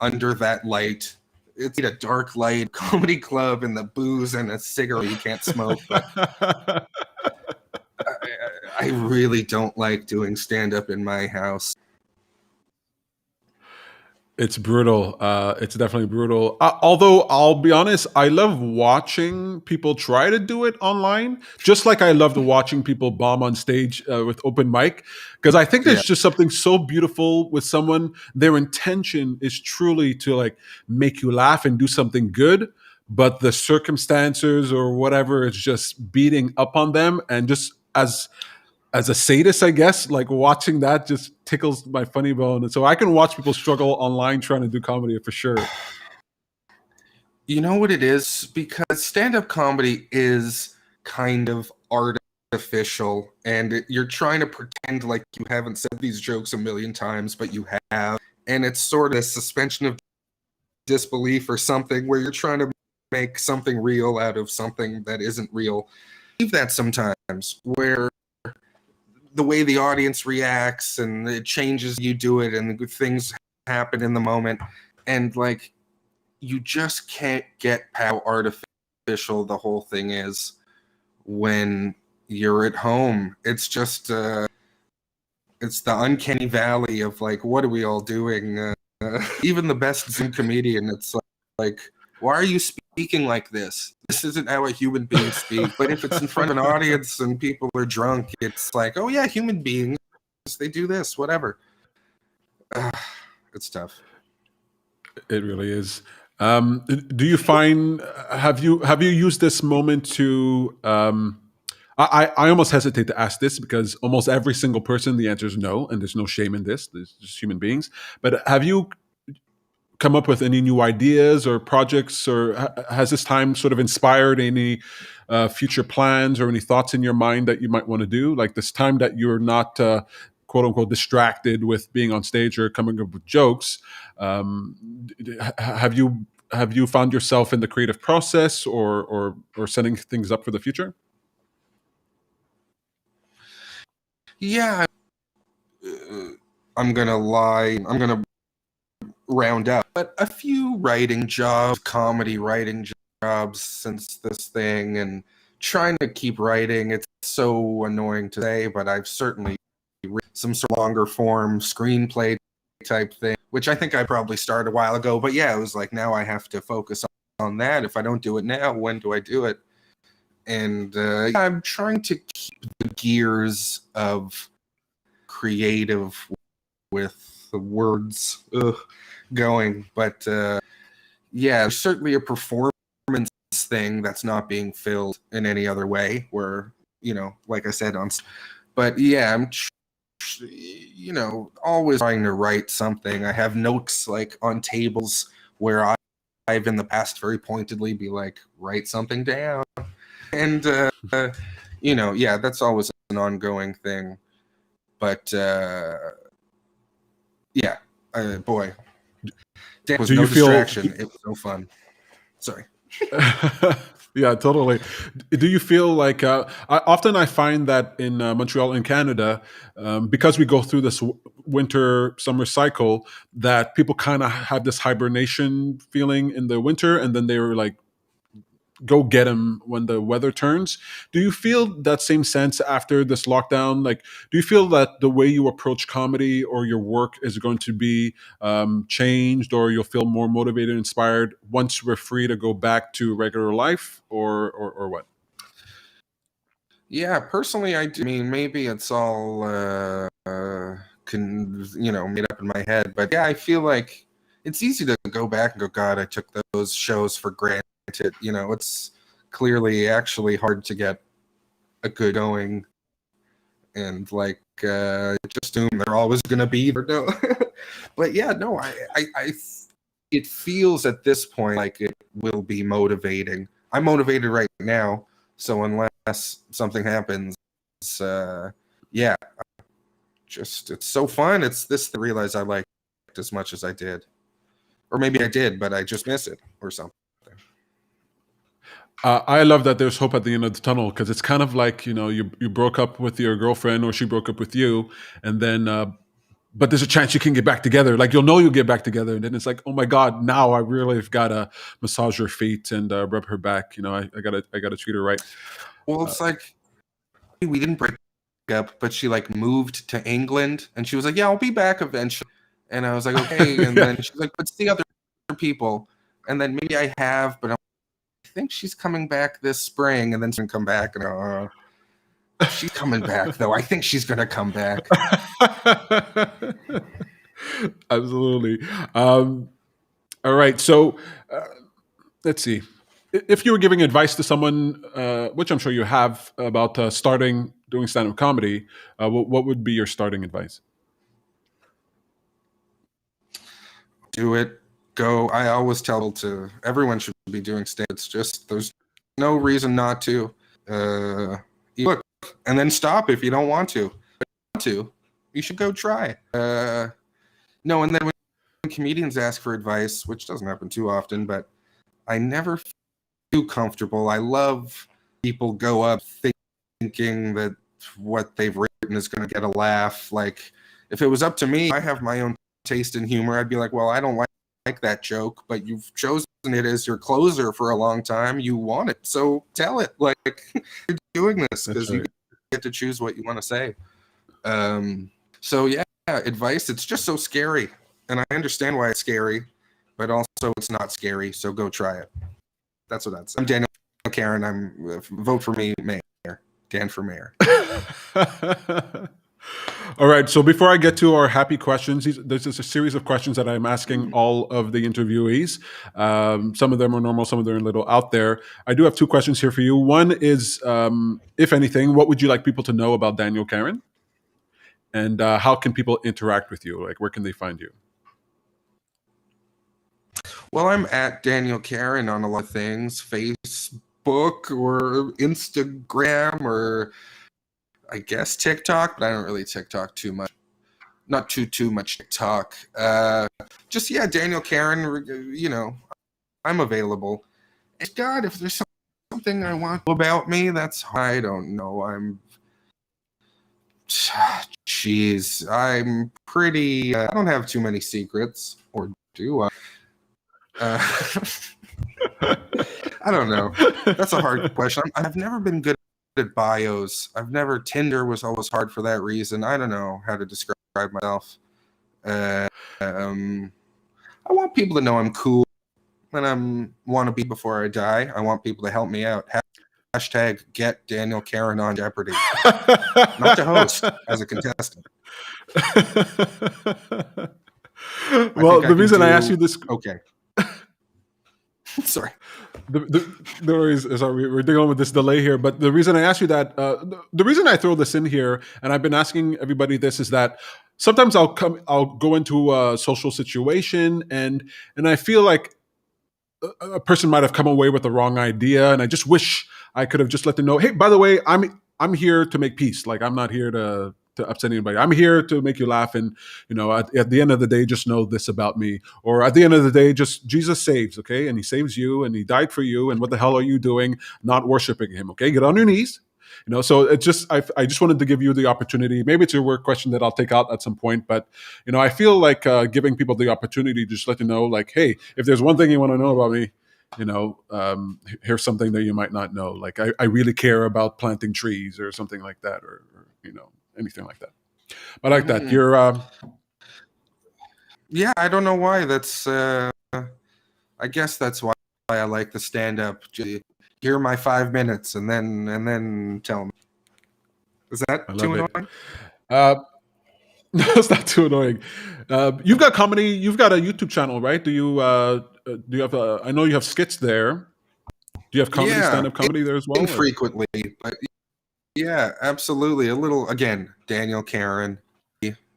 under that light. It's a dark light comedy club and the booze and a cigarette you can't smoke. But I really don't like doing stand up in my house. It's brutal. It's definitely brutal. Although I'll be honest, I love watching people try to do it online, just like I loved watching people bomb on stage with open mic, because I think Yeah. there's just something so beautiful with someone. Their intention is truly to like make you laugh and do something good, but the circumstances or whatever is just beating up on them, and just as a sadist, I guess, like watching that just tickles my funny bone. And so I can watch people struggle online trying to do comedy for sure. You know what it is? Because stand-up comedy is kind of artificial, and you're trying to pretend like you haven't said these jokes a million times, but you have. And it's sort of a suspension of disbelief or something, where you're trying to make something real out of something that isn't real. I believe that sometimes, where the way the audience reacts and it changes, you do it, and good things happen in the moment. And like, you just can't get how artificial the whole thing is when you're at home. It's just it's the uncanny valley of like, what are we all doing? Even the best Zoom comedian, it's like, why are you speaking like this? This isn't how a human being speaks. But if it's in front of an audience and people are drunk, it's like, oh yeah, human beings, they do this, whatever. It's tough. It really is. Do you find have you used this moment to? I almost hesitate to ask this because almost every single person, the answer is no, and there's no shame in this. There's just human beings. But have you come up with any new ideas or projects, or has this time sort of inspired any future plans or any thoughts in your mind that you might want to do? Like this time that you're not quote unquote distracted with being on stage or coming up with jokes. Have you found yourself in the creative process or setting things up for the future? Yeah, I'm gonna lie. I'm gonna round up, but a few writing jobs, comedy writing jobs since this thing, and trying to keep writing. It's so annoying to say, but I've certainly written some sort of longer form screenplay type thing which I think I probably started a while ago. But yeah, it was like, now I have to focus on that. If I don't do it now, when do I do it? And I'm trying to keep the gears of creative with the words going. But yeah, there's certainly a performance thing that's not being filled in any other way, where, like I said, but yeah, I'm always trying to write something. I have notes like on tables where I've in the past very pointedly be like, write something down. And yeah, that's always an ongoing thing. But yeah, boy, there was no distraction. It was so fun. Sorry. Yeah, totally. Do you feel like I find that in Montreal in Canada, because we go through this winter summer cycle, that people kind of have this hibernation feeling in the winter, and then they're like, go get them when the weather turns. Do you feel that same sense after this lockdown? Like, do you feel that the way you approach comedy or your work is going to be changed, or you'll feel more motivated, inspired once we're free to go back to regular life, or what? Yeah, personally, I mean, maybe it's all made up in my head, but yeah, I feel like it's easy to go back and go, God, I took those shows for granted. It's clearly actually hard to get a good going, and like just assume they're always going to be there. No. But yeah, no, I it feels at this point like it will be motivating. I'm motivated right now, so unless something happens, yeah, it's so fun. It's this to realize I liked as much as I did, or maybe I did, but I just miss it or something. I love that there's hope at the end of the tunnel, because it's kind of like, you broke up with your girlfriend, or she broke up with you, and then but there's a chance you can get back together. Like, you'll get back together, and then it's like, oh my God, now I really have got to massage her feet and rub her back. I gotta treat her right. Well, it's like we didn't break up, but she like moved to England, and she was like, yeah, I'll be back eventually. And I was like, okay. And then she's like, but see other people. And then maybe I have, but I think she's coming back this spring, and then she's gonna come back, and she's coming back though. I think she's gonna come back. Absolutely. All right. So let's see. If you were giving advice to someone, which I'm sure you have, about starting doing stand-up comedy, what would be your starting advice? Do it. Go. I always tell to everyone should be doing stand. It's just there's no reason not to. Look, and then stop if you don't want to. You should go try. No, and then when comedians ask for advice, which doesn't happen too often, but I never feel too comfortable. I love people go up thinking that what they've written is going to get a laugh. Like, if it was up to me, I have my own taste in humor. I'd be like, well, I don't like that joke, but you've chosen it as your closer for a long time. You want it, so tell it. Like, you're doing this because you get to choose what you want to say. So yeah, advice. It's just so scary, and I understand why it's scary, but also it's not scary. So go try it. That's what I'd say. I'm Daniel Carin. Vote for me, mayor. Dan for mayor. All right. So before I get to our happy questions, there's just a series of questions that I'm asking all of the interviewees. Some of them are normal, some of them are a little out there. I do have two questions here for you. One is, if anything, what would you like people to know about Daniel Carin? And how can people interact with you? Like, where can they find you? Well, I'm at Daniel Carin on a lot of things, Facebook or Instagram, or I guess TikTok, but I don't really TikTok too much. Not too much TikTok. Just, yeah, Daniel Carin, I'm available. And God, if there's something I want about me, I don't know. Jeez, I'm pretty, I don't have too many secrets, or do I? I don't know. That's a hard question. I've never been good at bios. Tinder was always hard for that reason. I don't know how to describe myself. Um, I want people to know I'm cool and I want to be before I die. I want people to help me out. Hashtag get Daniel Carin on Jeopardy. Not to host, as a contestant. I Well, think I the can reason I asked do you this, okay. Sorry. the worries, sorry, we're dealing with this delay here, but the reason I asked you that, the reason I throw this in here, and I've been asking everybody this, is that sometimes I'll go into a social situation, and I feel like a person might have come away with the wrong idea, and I just wish I could have just let them know, hey, by the way, I'm here to make peace. Like, I'm not here to upset anybody. I'm here to make you laugh, and at the end of the day, just know this about me. Or at the end of the day, just Jesus saves, okay, and He saves you, and He died for you. And what the hell are you doing, not worshiping Him? Okay, get on your knees. So it just I just wanted to give you the opportunity. Maybe it's a work question that I'll take out at some point, but I feel like giving people the opportunity to just let you know, like, hey, if there's one thing you want to know about me, here's something that you might not know. Like, I really care about planting trees or something like that, or anything like that. I like that. You're Yeah, I don't know why. That's I guess that's why I like the stand up. Hear my 5 minutes and then tell me. Is I that too love it. annoying? No, it's not too annoying. You've got comedy. You've got a YouTube channel, right? Do you have? I know you have skits there. Do you have comedy, Yeah, stand-up comedy there as well? Or? infrequently, but yeah, absolutely. A little again, Daniel Carin,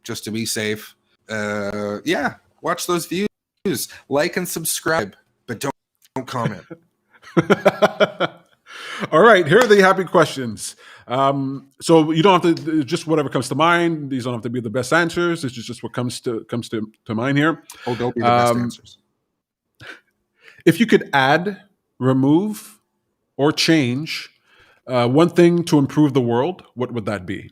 just to be safe. Yeah, watch those views, like and subscribe, but don't comment. All right, here are the happy questions. So you don't have to just whatever comes to mind. These don't have to be the best answers. This is just what comes to mind here. Oh, they'll be the best answers. If you could add, remove, or change one thing to improve the world, what would that be?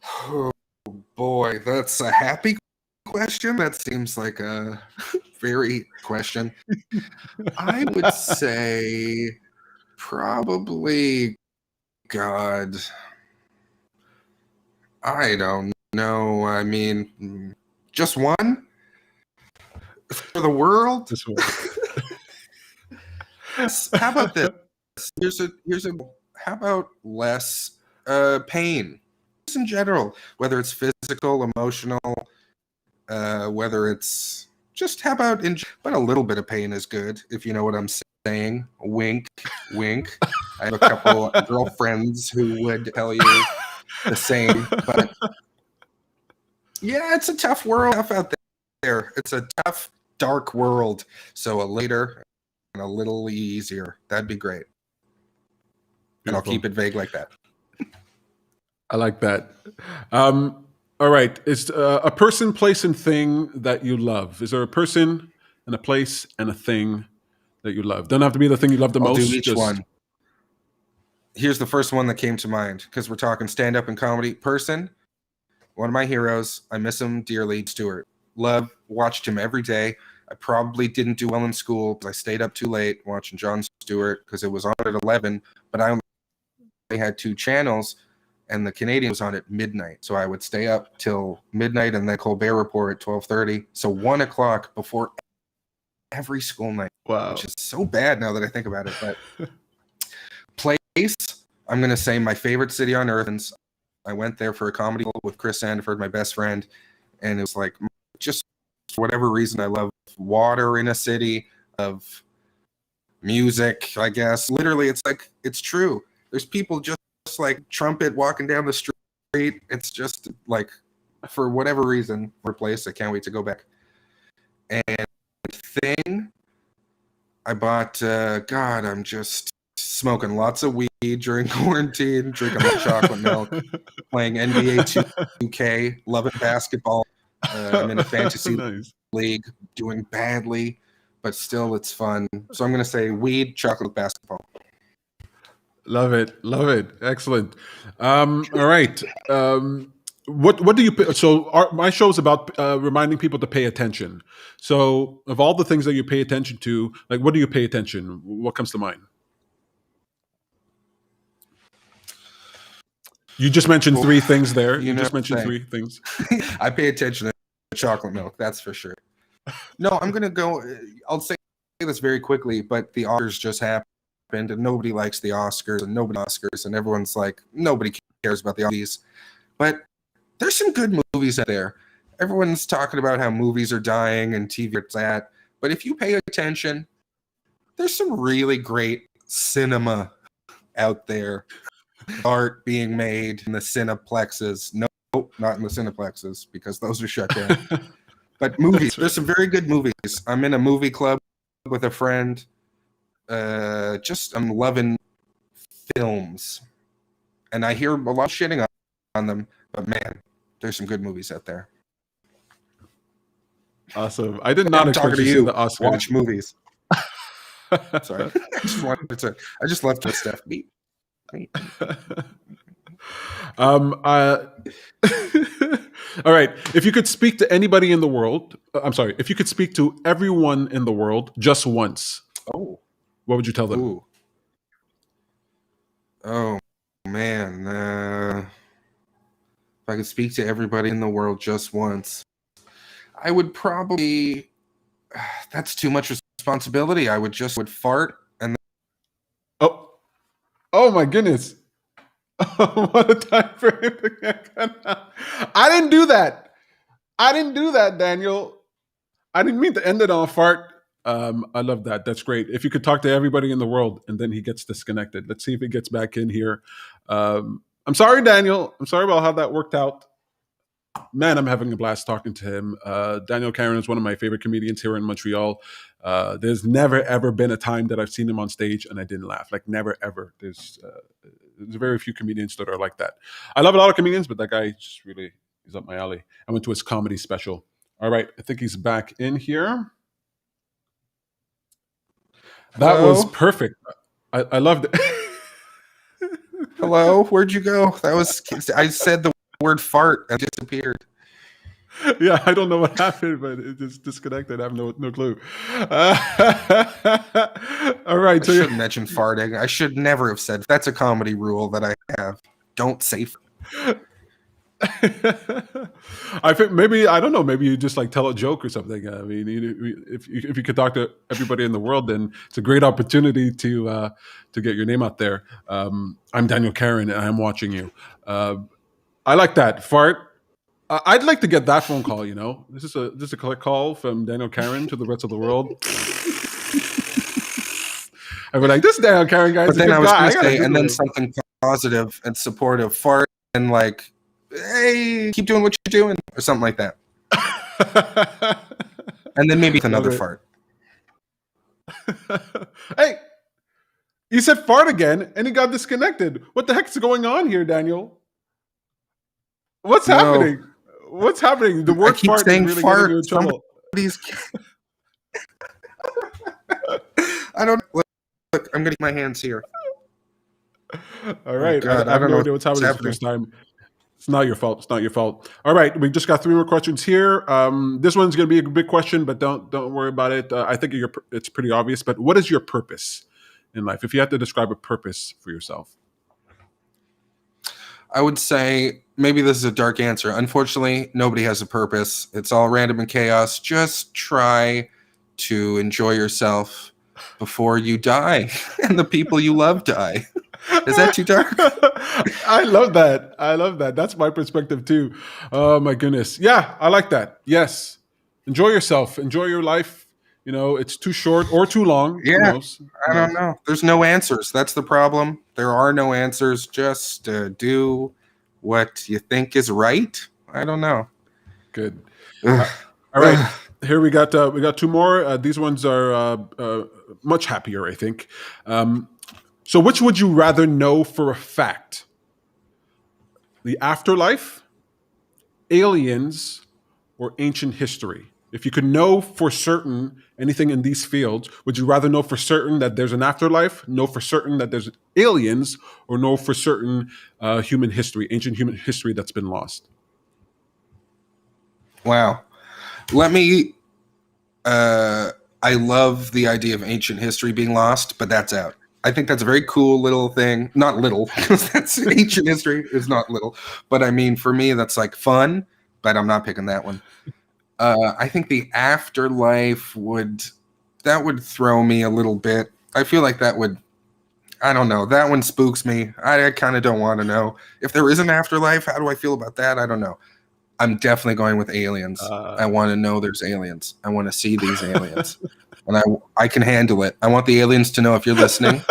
Oh boy, that's a happy question. That seems like a very question. I would say probably God. I don't know. I mean, just one for the world. This one. How about this? Here's a. How about less pain, just in general, whether it's physical, emotional, whether it's just how about but a little bit of pain is good, if you know what I'm saying. Wink, wink. I have a couple girlfriends who would tell you the same, but yeah, it's a tough world out there. It's a tough, dark world. So a later and a little easier. That'd be great. And I'll keep it vague like that. I like that. All right. Is a person, place, and thing that you love? Is there a person and a place and a thing that you love? Doesn't have to be the thing you love the I'll most. do each one. Here's the first one that came to mind because we're talking stand-up and comedy. Person, one of my heroes. I miss him dearly. Stewart. Love, watched him every day. I probably didn't do well in school because I stayed up too late watching Jon Stewart because it was on at 11, but I only had 2 channels and the Canadian was on at midnight. So I would stay up till midnight and then Colbert Report at 12:30. So 1 o'clock before every school night. Wow. Which is so bad now that I think about it. But place, I'm going to say my favorite city on earth. And I went there for a comedy with Chris Sandiford, my best friend. And it was like, just for whatever reason, I love water in a city, of music, I guess. Literally, it's like, it's true. There's people just like trumpet walking down the street. It's just like, for whatever reason, replace. I can't wait to go back. And thing, I bought, God, I'm just smoking lots of weed during quarantine, drinking my chocolate milk, playing NBA 2K, loving basketball. I'm in a fantasy league, doing badly, but still it's fun. So I'm going to say weed, chocolate, basketball. Love it. Love it. Excellent. All right. What do you, so my show is about reminding people to pay attention. So of all the things that you pay attention to, like, what do you pay attention? What comes to mind? You just mentioned three things there. You know just mentioned what I'm three things. I pay attention to chocolate milk, that's for sure. No, I'm gonna go. I'll say this very quickly, but the Oscars just happened, and nobody likes the Oscars, and everyone's like, nobody cares about the Oscars. But there's some good movies out there. Everyone's talking about how movies are dying and TV is that, but if you pay attention, there's some really great cinema out there. Art being made in the cineplexes. Nope, not in the cineplexes because those are shut down. But movies, there's some very good movies. I'm in a movie club with a friend. I'm loving films. And I hear a lot of shitting on them, but man, there's some good movies out there. Awesome. I did not I'm expect talking to you to you. see the Oscars. Watch movies. Sorry. I just love to stuff. All right. If you could speak to anybody in the world, if you could speak to everyone in the world just once, what would you tell them? Ooh. Oh man. If I could speak to everybody in the world just once, I would probably. That's too much responsibility. I would fart and. Oh my goodness. What a time frame. I didn't do that. Daniel. I didn't mean to end it on a fart. I love that. That's great. If you could talk to everybody in the world and then he gets disconnected. Let's see if he gets back in here. I'm sorry, Daniel. I'm sorry about how that worked out. Man, I'm having a blast talking to him. Daniel Carin is one of my favorite comedians here in Montreal. There's never, ever been a time that I've seen him on stage and I didn't laugh. Like, never, ever. There's very few comedians that are like that. I love a lot of comedians, but that guy just really is up my alley. I went to his comedy special. All right, I think he's back in here. That was perfect. I loved it. Hello, where'd you go? I said the word fart and disappeared. Yeah, I don't know what happened, but it just disconnected. I have no clue. All right. I shouldn't mention farting. I should never have said that's a comedy rule that I have. Don't say I think maybe, I don't know, maybe you just like tell a joke or something. I mean, if you could talk to everybody in the world, then it's a great opportunity to get your name out there. I'm Daniel Carin and I'm watching you. I like that. Fart. I'd like to get that phone call, you know. This is a call from Daniel Carin to the rest of the world. I'd be like, this Daniel Carin guy is a good guy. And then something positive and supportive. Fart and like, hey, keep doing what you're doing, or something like that. And then maybe another fart. Hey, you said fart again, and he got disconnected. What the heck is going on here, Daniel? What's happening? What's happening? The word fart is really getting you in trouble. I don't look. I'm gonna keep my hands here. All right. Oh, I have no idea what's happening this time. It's not your fault. It's not your fault. All right. We just got 3 more questions here. This one's going to be a big question, but don't worry about it. I think it's pretty obvious. But what is your purpose in life? If you had to describe a purpose for yourself. I would say maybe this is a dark answer. Unfortunately, nobody has a purpose. It's all random and chaos. Just try to enjoy yourself before you die and the people you love die. Is that too dark? I love that. That's my perspective too. Oh my goodness. Yeah, I like that. Yes. Enjoy yourself. Enjoy your life. You know, it's too short or too long. Yeah. I don't know. There's no answers. That's the problem. There are no answers. Just do what you think is right. I don't know. Good. All right. Here we got 2 more. These ones are much happier, I think. So which would you rather know for a fact? The afterlife, aliens, or ancient history? If you could know for certain anything in these fields, would you rather know for certain that there's an afterlife, know for certain that there's aliens, or know for certain human history, ancient human history that's been lost? Wow. Let me... I love the idea of ancient history being lost, but that's out. I think that's a very cool little thing. Not little, because that's ancient history. It's not little. But I mean, for me, that's like fun, but I'm not picking that one. I think the afterlife would throw me a little bit. I feel like that would, I don't know. That one spooks me. I kind of don't want to know. If there is an afterlife, how do I feel about that? I don't know. I'm definitely going with aliens. I want to know there's aliens. I want to see these aliens. And I can handle it. I want the aliens to know, if you're listening,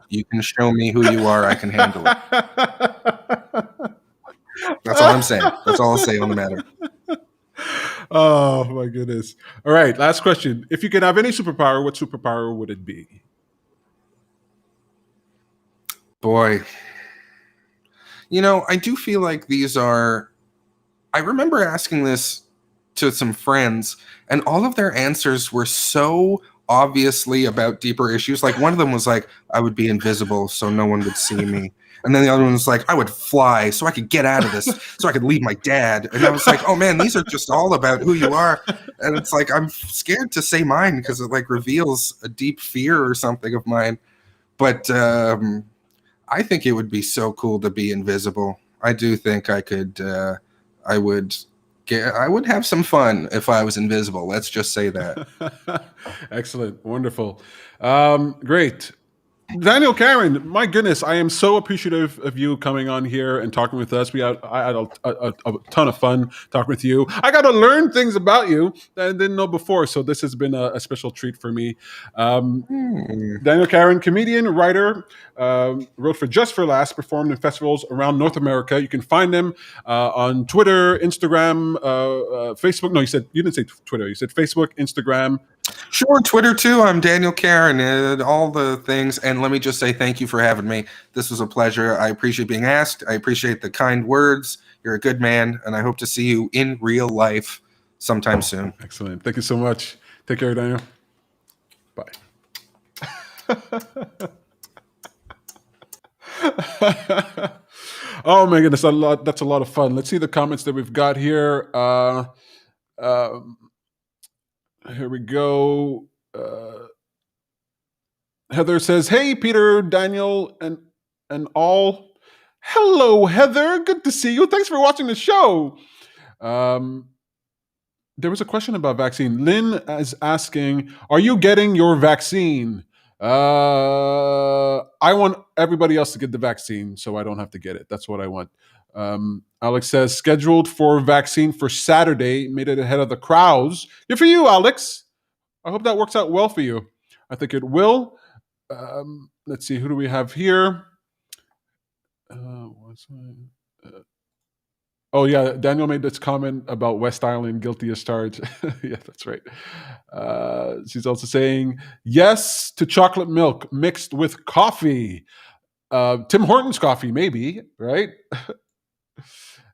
you can show me who you are. I can handle it. That's all I'm saying. That's all I'll say on the matter. Oh my goodness. All right, last question. If you could have any superpower, what superpower would it be? Boy. You know, I do feel like these are, I remember asking this to some friends, and all of their answers were so obviously about deeper issues. Like, one of them was like, I would be invisible so no one would see me. And then the other one was like, I would fly so I could get out of this, so I could leave my dad. And I was like, oh man, these are just all about who you are. And it's like, I'm scared to say mine because it like reveals a deep fear or something of mine. But I think it would be so cool to be invisible. I do think I could, I would have some fun if I was invisible. Let's just say that. Excellent. Wonderful. Great. Daniel Carin, my goodness, I am so appreciative of you coming on here and talking with us. I had a ton of fun talking with you. I got to learn things about you that I didn't know before, so this has been a special treat for me. Daniel Carin, comedian, writer, wrote for Just for Laughs, performed in festivals around North America. You can find him on Twitter, Instagram, Facebook. No, you didn't say Twitter. You said Facebook, Instagram. Sure, Twitter too. I'm Daniel Carin, and all the things. And let me just say thank you for having me. This was a pleasure. I appreciate being asked. I appreciate the kind words. You're a good man, and I hope to see you in real life sometime soon. Excellent. Thank you so much. Take care, Daniel. Bye. Oh my goodness, that's a lot of fun. Let's see the comments that we've got here. Here we go. Heather says, "Hey, Peter, Daniel, and all. Hello, Heather. Good to see you. Thanks for watching the show." There was a question about vaccine. Lynn is asking, "Are you getting your vaccine?" I want everybody else to get the vaccine, so I don't have to get it. That's what I want. Alex says, scheduled for vaccine for Saturday, made it ahead of the crowds. Good for you, Alex. I hope that works out well for you. I think it will. Let's see, who do we have here? Oh, yeah, Daniel made this comment about West Island, guilty as charged. Yeah, that's right. She's also saying, yes to chocolate milk mixed with coffee. Tim Hortons coffee, maybe, right?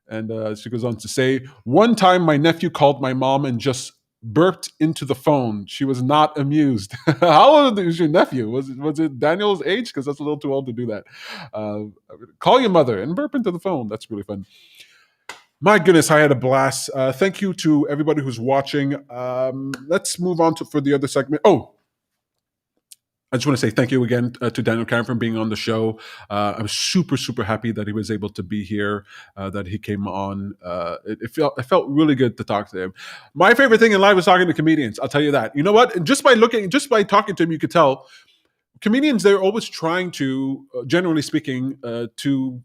And she goes on to say, one time my nephew called my mom and just burped into the phone. She was not amused. How old is your nephew? Was it Daniel's age? Because that's a little too old to do that. Call your mother and burp into the phone. That's really fun. My goodness, I had a blast. Thank you to everybody who's watching. Let's move on for the other segment. Oh, I just want to say thank you again to Daniel Carin for being on the show. I'm super, super happy that he was able to be here, that he came on. It felt really good to talk to him. My favorite thing in life is talking to comedians. I'll tell you that. You know what? Just by talking to him, you could tell comedians, they're always trying to, generally speaking, to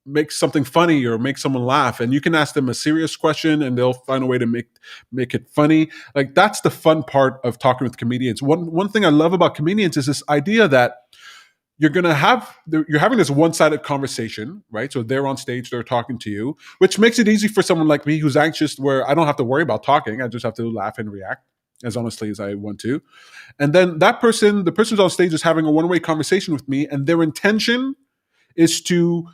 make something funny or make someone laugh, and you can ask them a serious question and they'll find a way to make it funny. Like, that's the fun part of talking with comedians. One thing I love about comedians is this idea that you're having this one-sided conversation, right? So they're on stage, they're talking to you, which makes it easy for someone like me who's anxious, where I don't have to worry about talking. I just have to laugh and react as honestly as I want to. And then the person's on stage is having a one-way conversation with me, and their intention is to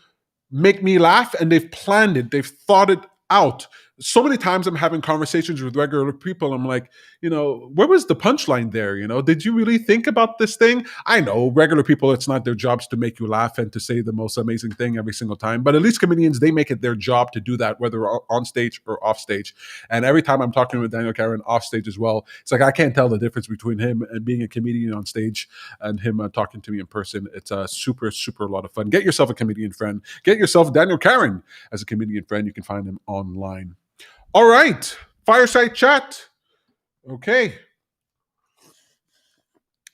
make me laugh, and they've planned it. They've thought it out. so many times I'm having conversations with regular people. I'm like, where was the punchline there? Did you really think about this thing? I know regular people, it's not their jobs to make you laugh and to say the most amazing thing every single time. But at least comedians, they make it their job to do that, whether on stage or off stage. And every time I'm talking with Daniel Carin off stage as well, it's like I can't tell the difference between him and being a comedian on stage and him talking to me in person. It's a super, super lot of fun. Get yourself a comedian friend. Get yourself Daniel Carin as a comedian friend. You can find him online. All right, Fireside Chat. Okay.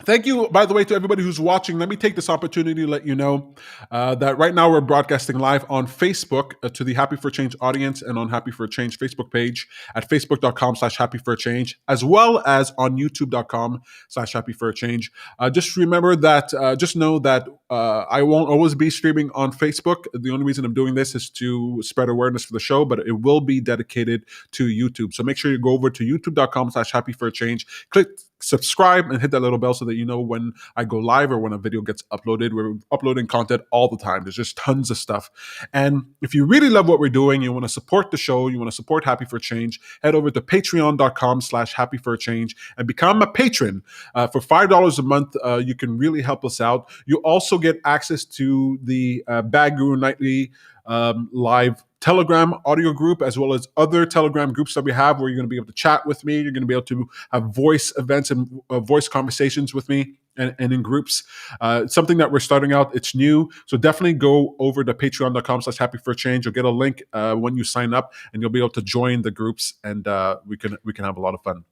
Thank you, by the way, to everybody who's watching. Let me take this opportunity to let you know that right now we're broadcasting live on Facebook to the Happy for Change audience and on Happy for Change Facebook page at facebook.com/Happy for Change, as well as on youtube.com/Happy for Change. Just remember that, just know that I won't always be streaming on Facebook. The only reason I'm doing this is to spread awareness for the show, but it will be dedicated to YouTube. So make sure you go over to youtube.com/Happy for Change. Click subscribe and hit that little bell so that you know when I go live or when a video gets uploaded. We're uploading content all the time. There's just tons of stuff. And if you really love what we're doing, you want to support the show, you want to support Happy for Change, head over to patreon.com/Happy for Change and become a patron. For $5 a month, you can really help us out. You also get access to the Bad Guru Nightly live Telegram audio group, as well as other Telegram groups that we have where you're going to be able to chat with me. You're going to be able to have voice events and voice conversations with me and in groups. It's something that we're starting out. It's new. So definitely go over to patreon.com/Happy for Change. You'll get a link when you sign up and you'll be able to join the groups and we can have a lot of fun.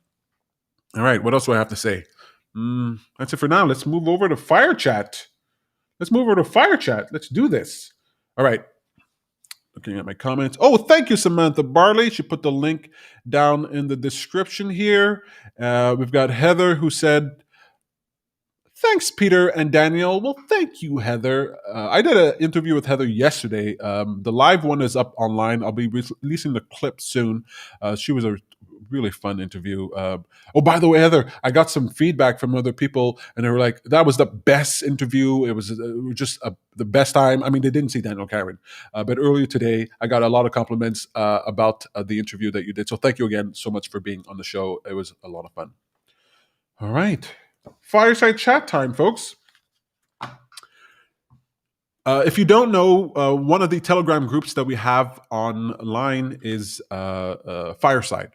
All right. What else do I have to say? That's it for now. Let's move over to Fire Chat. Let's do this. All right. Looking at my comments. Oh, thank you, Samantha Barley. She put the link down in the description here. We've got Heather who said, thanks, Peter and Daniel. Well, thank you, Heather. I did an interview with Heather yesterday. The live one is up online. I'll be releasing the clip soon. She was a really fun interview. Oh, by the way, Heather, I got some feedback from other people, and they were like, that was the best interview. It was just the best time. I mean, they didn't see Daniel Carin, but earlier today, I got a lot of compliments about the interview that you did. So thank you again so much for being on the show. It was a lot of fun. All right. Fireside Chat time, folks. If you don't know, one of the Telegram groups that we have online is Fireside.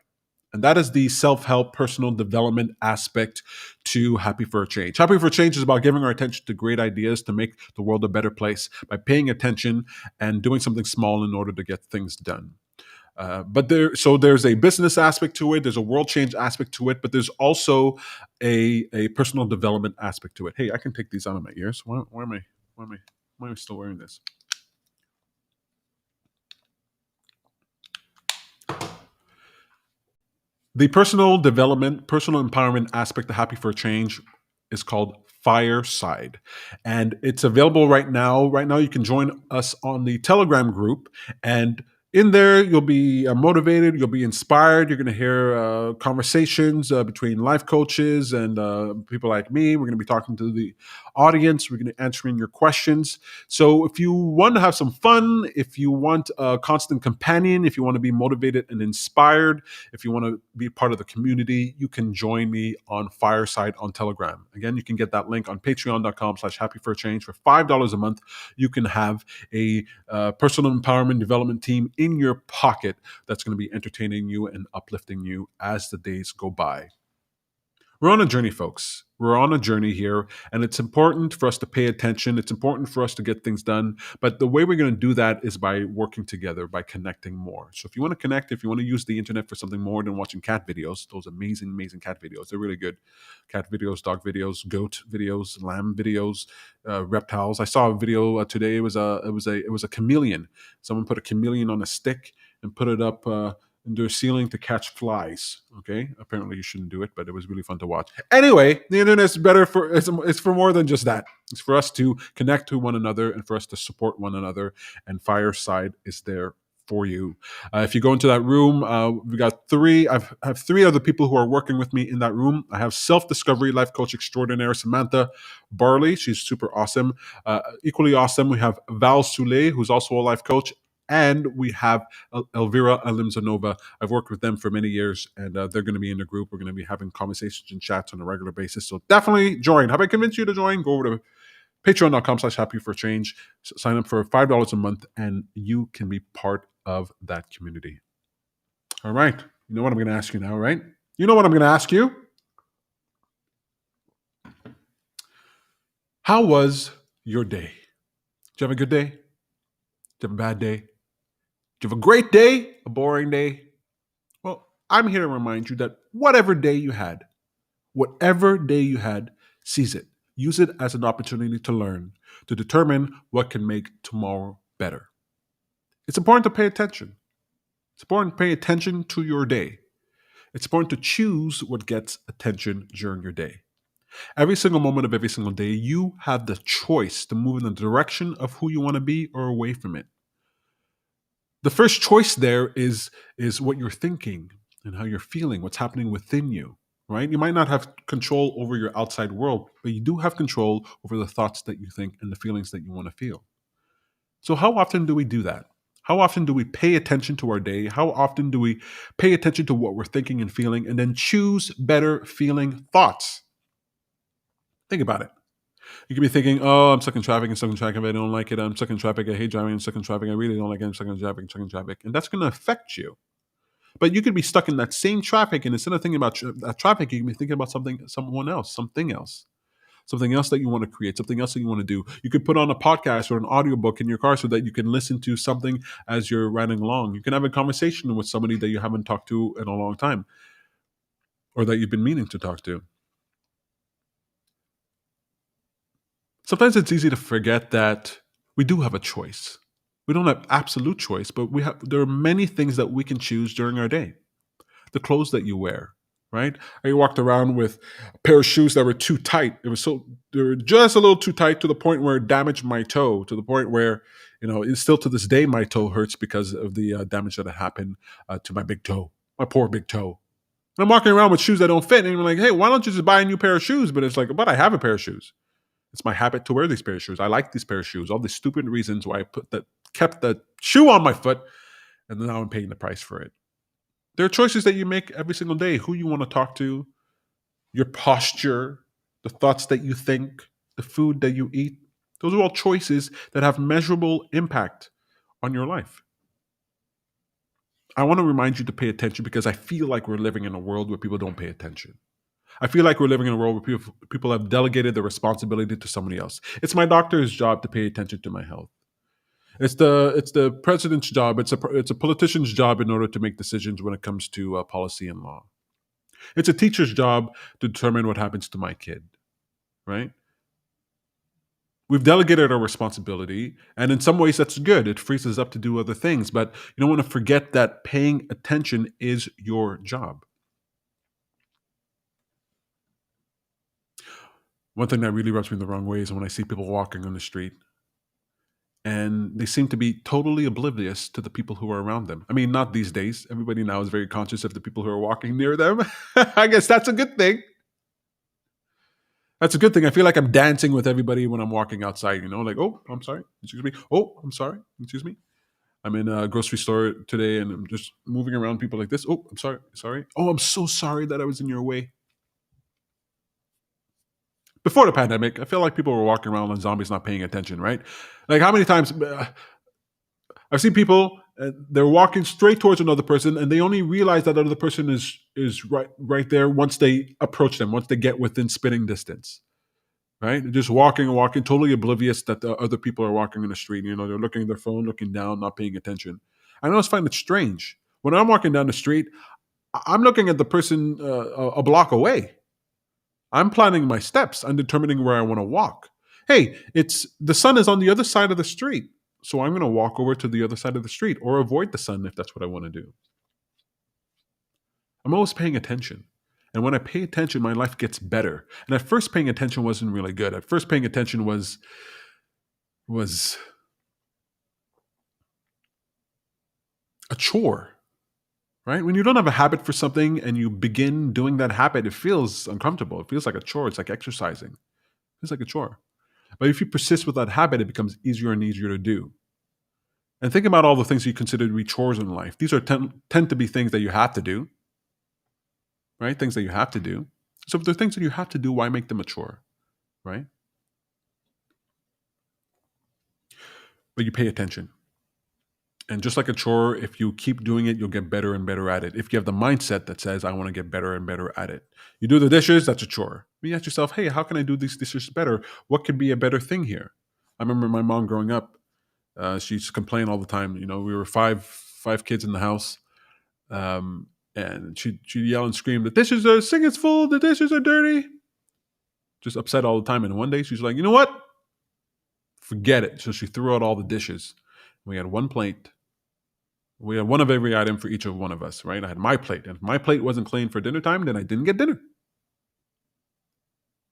And that is the self-help, personal development aspect to Happy for a Change. Happy for a Change is about giving our attention to great ideas to make the world a better place by paying attention and doing something small in order to get things done. But there's a business aspect to it, there's a world change aspect to it, but there's also a personal development aspect to it. Hey, I can take these out of my ears. Why am I still wearing this? The personal development, personal empowerment aspect of Happy for a Change is called Fireside. And it's available right now. Right now, you can join us on the Telegram group. And in there, you'll be motivated, you'll be inspired. You're going to hear conversations between life coaches and people like me. We're going to be talking to the audience. We're going to be answering your questions. So if you want to have some fun, if you want a constant companion, if you want to be motivated and inspired, if you want to be part of the community, you can join me on Fireside on Telegram. Again, you can get that link on patreon.com/Happy for a Change. For $5 a month, you can have a personal empowerment development team in your pocket that's going to be entertaining you and uplifting you as the days go by. We're on a journey, folks. We're on a journey here, and it's important for us to pay attention. It's important for us to get things done. But the way we're going to do that is by working together, by connecting more. So if you want to connect, if you want to use the internet for something more than watching cat videos, those amazing, amazing cat videos, they're really good. Cat videos, dog videos, goat videos, lamb videos, reptiles. I saw a video today. It was a chameleon. Someone put a chameleon on a stick and put it up into a ceiling to catch flies. Okay, apparently you shouldn't do it, but it was really fun to watch. Anyway, the internet's better it's for more than just that. It's for us to connect to one another and for us to support one another. And Fireside is there for you. If you go into that room, we got three. I have three other people who are working with me in that room. I have self-discovery life coach extraordinaire Samantha Barley. She's super awesome. Equally awesome, we have Val Soule, who's also a life coach, And we have Elvira Alimzanova. I've worked with them for many years, and they're going to be in the group. We're going to be having conversations and chats on a regular basis. So definitely join. Have I convinced you to join? Go over to patreon.com/happyforchange. Sign up for $5 a month, and you can be part of that community. All right. You know what I'm going to ask you now, right? You know what I'm going to ask you? How was your day? Did you have a good day? Did you have a bad day? Did you have a great day? A boring day? Well, I'm here to remind you that whatever day you had, seize it. Use it as an opportunity to learn, to determine what can make tomorrow better. It's important to pay attention. It's important to pay attention to your day. It's important to choose what gets attention during your day. Every single moment of every single day, you have the choice to move in the direction of who you want to be or away from it. The first choice there is what you're thinking and how you're feeling, what's happening within you, right? You might not have control over your outside world, but you do have control over the thoughts that you think and the feelings that you want to feel. So how often do we do that? How often do we pay attention to our day? How often do we pay attention to what we're thinking and feeling and then choose better feeling thoughts? Think about it. You could be thinking, oh, I'm stuck in traffic, I don't like it. I'm stuck in traffic, I hate driving, I'm stuck in traffic, I really don't like it, I'm stuck in traffic. And that's going to affect you. But you could be stuck in that same traffic, and instead of thinking about that traffic, you can be thinking about something else that you want to create, something else that you want to do. You could put on a podcast or an audiobook in your car so that you can listen to something as you're riding along. You can have a conversation with somebody that you haven't talked to in a long time or that you've been meaning to talk to. Sometimes it's easy to forget that we do have a choice. We don't have absolute choice, but there are many things that we can choose during our day. The clothes that you wear, right? I walked around with a pair of shoes that were too tight. They were just a little too tight to the point where it damaged my toe, to the point where, it's still to this day my toe hurts because of the damage that had happened to my big toe, my poor big toe. And I'm walking around with shoes that don't fit, and I'm like, hey, why don't you just buy a new pair of shoes? But it's like, but I have a pair of shoes. It's my habit to wear these pair of shoes. I like these pair of shoes. All these stupid reasons why I kept the shoe on my foot, and now I'm paying the price for it. There are choices that you make every single day. Who you want to talk to, your posture, the thoughts that you think, the food that you eat. Those are all choices that have measurable impact on your life. I want to remind you to pay attention because I feel like we're living in a world where people don't pay attention. I feel like we're living in a world where people have delegated the responsibility to somebody else. It's my doctor's job to pay attention to my health. It's the president's job. It's a politician's job in order to make decisions when it comes to policy and law. It's a teacher's job to determine what happens to my kid, right? We've delegated our responsibility, and in some ways that's good. It frees us up to do other things, but you don't want to forget that paying attention is your job. One thing that really rubs me the wrong way is when I see people walking on the street and they seem to be totally oblivious to the people who are around them. I mean, not these days. Everybody now is very conscious of the people who are walking near them. I guess that's a good thing. That's a good thing. I feel like I'm dancing with everybody when I'm walking outside, like, oh, I'm sorry, excuse me. Oh, I'm sorry, excuse me. I'm in a grocery store today and I'm just moving around people like this. Oh, I'm sorry. Oh, I'm so sorry that I was in your way. Before the pandemic, I feel like people were walking around like zombies not paying attention, right? Like how many times I've seen people, they're walking straight towards another person and they only realize that other person is right there once they approach them, once they get within spitting distance, right? They're just walking, totally oblivious that the other people are walking in the street. They're looking at their phone, looking down, not paying attention. I always find it strange. When I'm walking down the street, I'm looking at the person a block away. I'm planning my steps. I'm determining where I want to walk. Hey, the sun is on the other side of the street. So I'm going to walk over to the other side of the street or avoid the sun if that's what I want to do. I'm always paying attention. And when I pay attention, my life gets better. And at first, paying attention wasn't really good. At first, paying attention was a chore, right? When you don't have a habit for something and you begin doing that habit, it feels uncomfortable. It feels like a chore. It's like exercising. It feels like a chore. But if you persist with that habit, it becomes easier and easier to do. And think about all the things you consider to be chores in life. These are tend to be things that you have to do, right? Things that you have to do. So if they're things that you have to do, why make them a chore, right? But you pay attention. And just like a chore, if you keep doing it, you'll get better and better at it. If you have the mindset that says, I want to get better and better at it. You do the dishes, that's a chore. You ask yourself, hey, how can I do these dishes better? What could be a better thing here? I remember my mom growing up, she used to complain all the time. You know, we were five kids in the house. And she'd yell and scream, the dishes are, sink is full, the dishes are dirty. Just upset all the time. And one day she's like, you know what? Forget it. So she threw out all the dishes. We had one plate. We had one of every item for each of one of us, right? I had my plate. And if my plate wasn't clean for dinner time, then I didn't get dinner.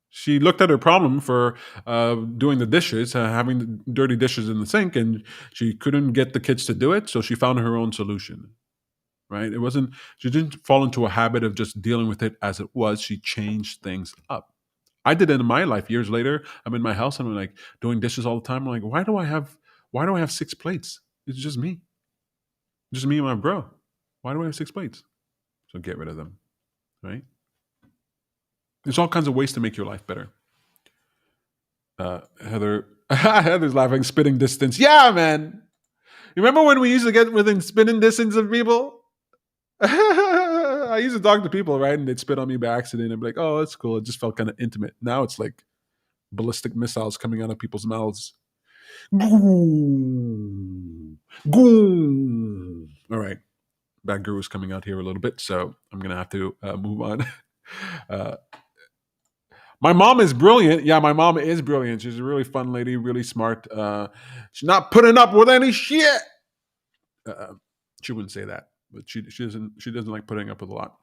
She looked at her problem for doing the dishes, having dirty dishes in the sink, and she couldn't get the kids to do it. So she found her own solution, right? She didn't fall into a habit of just dealing with it as it was. She changed things up. I did it in my life years later. I'm in my house and I'm like doing dishes all the time. I'm like, why do I have 6 plates? It's just me. Just me and my bro. Why do I have 6 plates? So get rid of them, right? There's all kinds of ways to make your life better. Heather's laughing, spitting distance. Yeah, man. You remember when we used to get within spitting distance of people? I used to talk to people, right? And they'd spit on me by accident. I'd be like, oh, that's cool. It just felt kind of intimate. Now it's like ballistic missiles coming out of people's mouths. Goom. Goom. All right. Bad Guru's coming out here a little bit, so I'm going to have to move on. My mom is brilliant. Yeah, my mom is brilliant. She's a really fun lady, really smart. She's not putting up with any shit. She wouldn't say that, but she doesn't like putting up with a lot.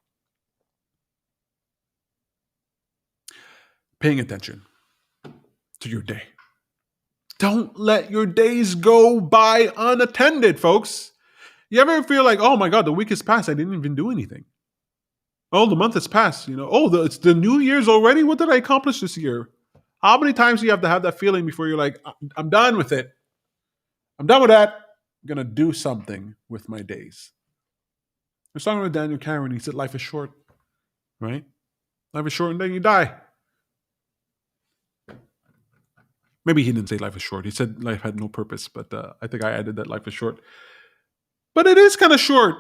Paying attention to your day. Don't let your days go by unattended, folks. You ever feel like, oh my God, the week has passed. I didn't even do anything. Oh, the month has passed. It's the New Year's already. What did I accomplish this year? How many times do you have to have that feeling before you're like, I'm done with it. I'm done with that. I'm going to do something with my days. I was talking with Daniel Carin. He said life is short, right? Life is short and then you die. Maybe he didn't say life is short. He said life had no purpose, but I think I added that life is short. But it is kind of short,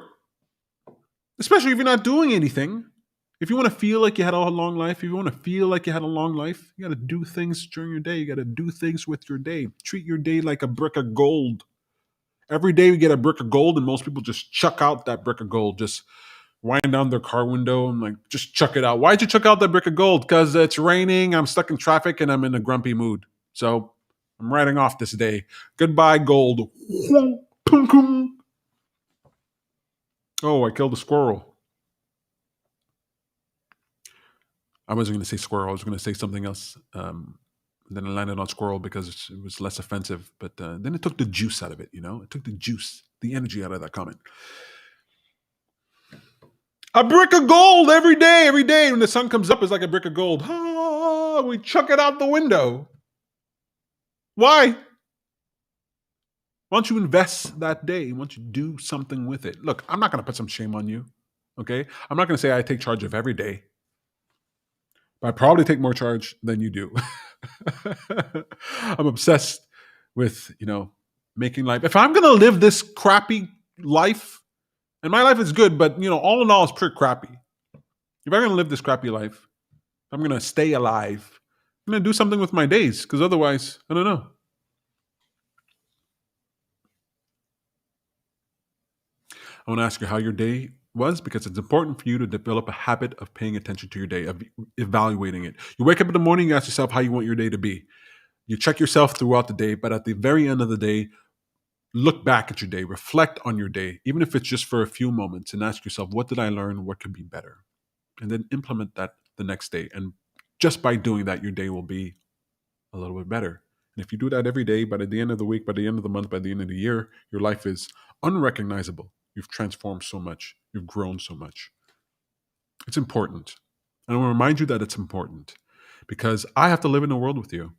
especially if you're not doing anything. If you want to feel like you had a long life, you got to do things during your day. You got to do things with your day. Treat your day like a brick of gold. Every day we get a brick of gold, and most people just chuck out that brick of gold, just wind down their car window and like just chuck it out. Why'd you chuck out that brick of gold? Because it's raining, I'm stuck in traffic, and I'm in a grumpy mood. So I'm writing off this day. Goodbye, gold. Oh, I killed a squirrel. I wasn't going to say squirrel. I was going to say something else. Then I landed on squirrel because it was less offensive. But then it took the juice out of it, It took the juice, the energy out of that comment. A brick of gold every day. Every day when the sun comes up, it's like a brick of gold. Ah, we chuck it out the window. Why? Why don't you invest that day? Why don't you do something with it? Look, I'm not going to put some shame on you, okay? I'm not going to say I take charge of every day. But I probably take more charge than you do. I'm obsessed with, making life. If I'm going to live this crappy life, and my life is good, but, all in all, it's pretty crappy. If I'm going to live this crappy life, I'm going to stay alive, I'm going to do something with my days, because otherwise, I don't know. I want to ask you how your day was, because it's important for you to develop a habit of paying attention to your day, of evaluating it. You wake up in the morning, you ask yourself how you want your day to be. You check yourself throughout the day, but at the very end of the day, look back at your day, reflect on your day, even if it's just for a few moments, and ask yourself, what did I learn? What could be better? And then implement that the next day. And just by doing that, your day will be a little bit better. And if you do that every day, by the end of the week, by the end of the month, by the end of the year, your life is unrecognizable. You've transformed so much. You've grown so much. It's important. And I want to remind you that it's important because I have to live in a world with you.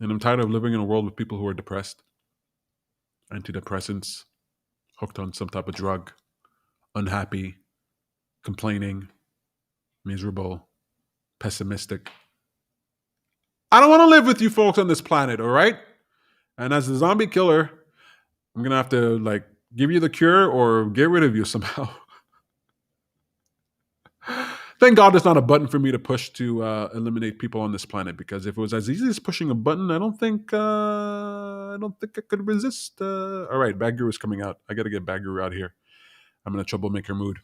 And I'm tired of living in a world with people who are depressed. antidepressants, hooked on some type of drug, unhappy, complaining, miserable, pessimistic. I don't want to live with you folks on this planet, all right? And as the zombie killer, I'm gonna have to like give you the cure or get rid of you somehow. Thank God there's not a button for me to push to eliminate people on this planet. Because if it was as easy as pushing a button, I don't think I could resist. All right, Bad Guru is coming out. I got to get Bad Guru out here. I'm in a troublemaker mood.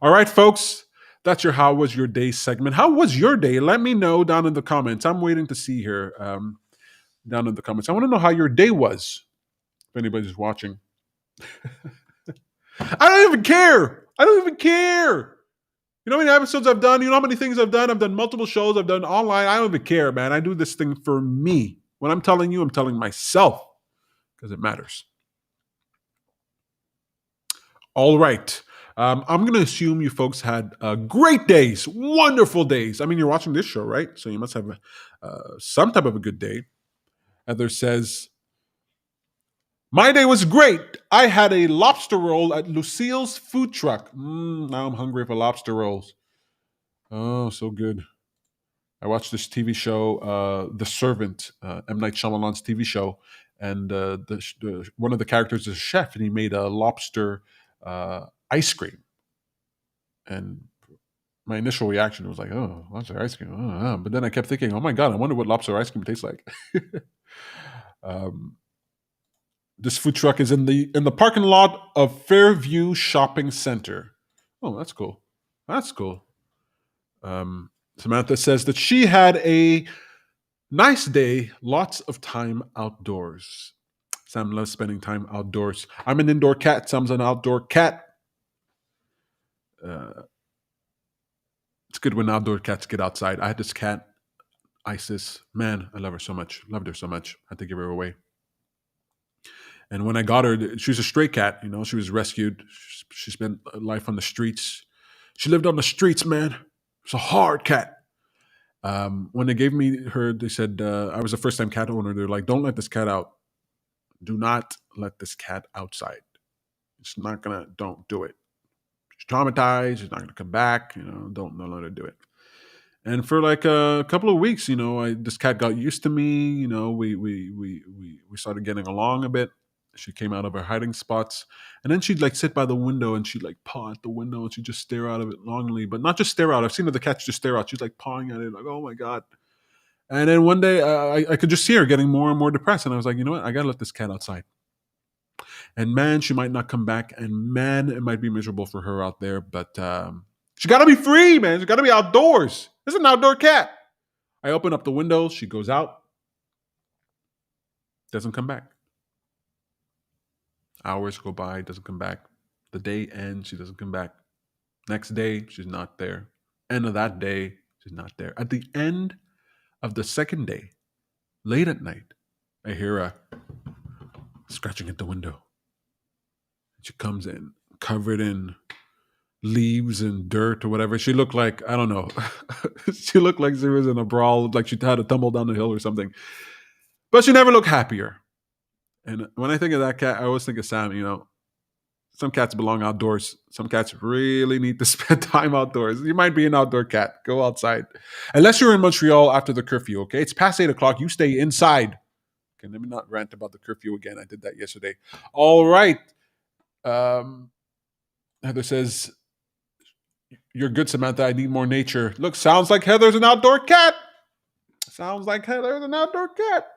All right, folks, that's your "How was your day" segment. How was your day? Let me know down in the comments. I'm waiting to see here down in the comments. I want to know how your day was. If anybody's watching, I don't even care. I don't even care. You know how many episodes I've done? You know how many things I've done? I've done multiple shows. I've done online. I don't even care, man. I do this thing for me. When I'm telling you, I'm telling myself because it matters. All right. I'm going to assume you folks had great days, wonderful days. I mean, you're watching this show, right? So you must have some type of a good day. Heather says, my day was great. I had a lobster roll at Lucille's food truck. Now I'm hungry for lobster rolls. Oh, so good. I watched this TV show, The Servant, M. Night Shyamalan's TV show, and one of the characters is a chef, and he made a lobster ice cream. And my initial reaction was like, "Oh, lobster ice cream!" But then I kept thinking, "Oh my god, I wonder what lobster ice cream tastes like." This food truck is in the parking lot of Fairview Shopping Center. Oh, that's cool. That's cool. Samantha says that she had a nice day, lots of time outdoors. Sam loves spending time outdoors. I'm an indoor cat. Sam's an outdoor cat. It's good when outdoor cats get outside. I had this cat, Isis. Man, I love her so much. Loved her so much. I had to give her away. And when I got her, she was a stray cat. You know, she was rescued. She spent life on the streets. She lived on the streets, man. It's a hard cat. When they gave me her, they said I was a first-time cat owner. They're like, "Don't let this cat out. Do not let this cat outside. It's not gonna. Don't do it. She's traumatized. She's not gonna come back. You know, don't let her do it." And for like a couple of weeks, you know, this cat got used to me. You know, we started getting along a bit. She came out of her hiding spots, and then she'd like sit by the window and she'd like paw at the window and she'd just stare out of it longingly, but not just stare out. I've seen other cats just stare out. She's like pawing at it, like, "Oh my god." And then one day, I could just see her getting more and more depressed, and I was like, you know what? I gotta let this cat outside. And man, she might not come back, and man, it might be miserable for her out there. But she gotta be free, man. She gotta be outdoors. This is an outdoor cat. I open up the window. She goes out. Doesn't come back. Hours go by. Doesn't come back. The day ends. She doesn't come back. Next day, she's not there. End of that day, she's not there. At the end of the second day, late at night, I hear her scratching at the window. She comes in covered in leaves and dirt or whatever. She looked like, I don't know. She looked like she was in a brawl, like she had to tumble down the hill or something. But she never looked happier. And when I think of that cat, I always think of Sam. You know, some cats belong outdoors. Some cats really need to spend time outdoors. You might be an outdoor cat. Go outside. Unless you're in Montreal after the curfew, okay? It's past 8 o'clock. You stay inside. Okay, let me not rant about the curfew again. I did that yesterday. All right. Heather says, "You're good, Samantha. I need more nature." Look, sounds like Heather's an outdoor cat. Sounds like Heather's an outdoor cat.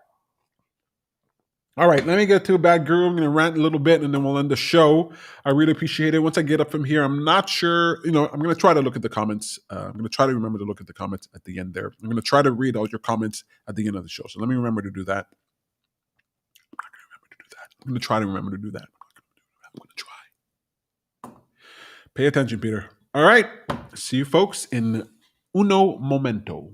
All right, let me get to a Bad Guru. I'm going to rant a little bit and then we'll end the show. I really appreciate it. Once I get up from here, I'm not sure, you know, I'm going to try to look at the comments. I'm going to try to remember to look at the comments at the end there. I'm going to try to read all your comments at the end of the show. So let me remember to do that. I'm going to try to remember to do that. I'm going to try. Pay attention, Peter. All right. See you folks in uno momento.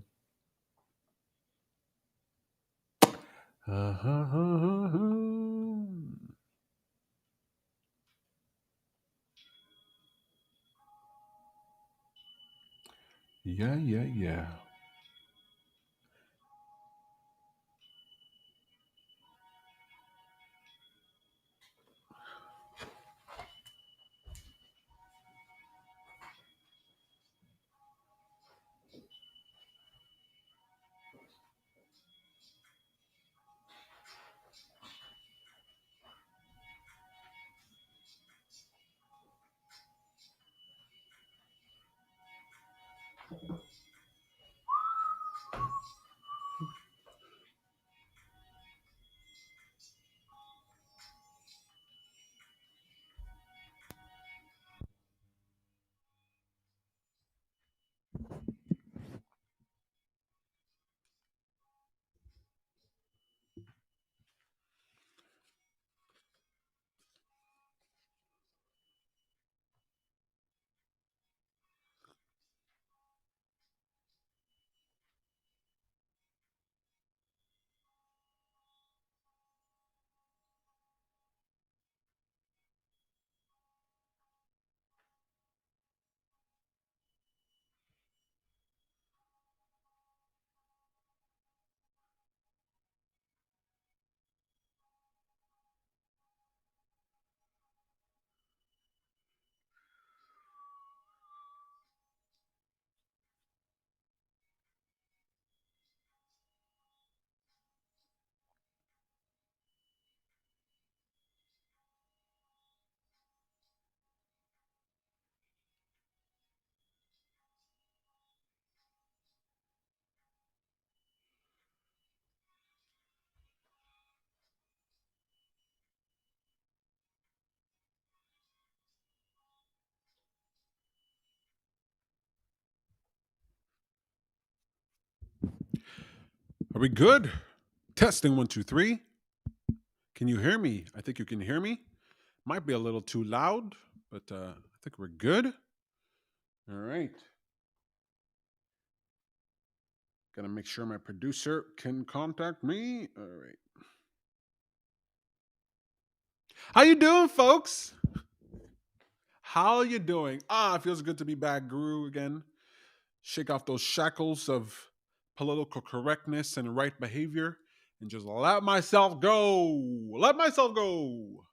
Yeah. Are we good? Testing one, two, three. Can you hear me? I think you can hear me. Might be a little too loud, but I think we're good. All right. Gotta make sure my producer can contact me. All right. How you doing, folks? How you doing? It feels good to be back, Guru, again. Shake off those shackles of political correctness and right behavior and just let myself go. Let myself go.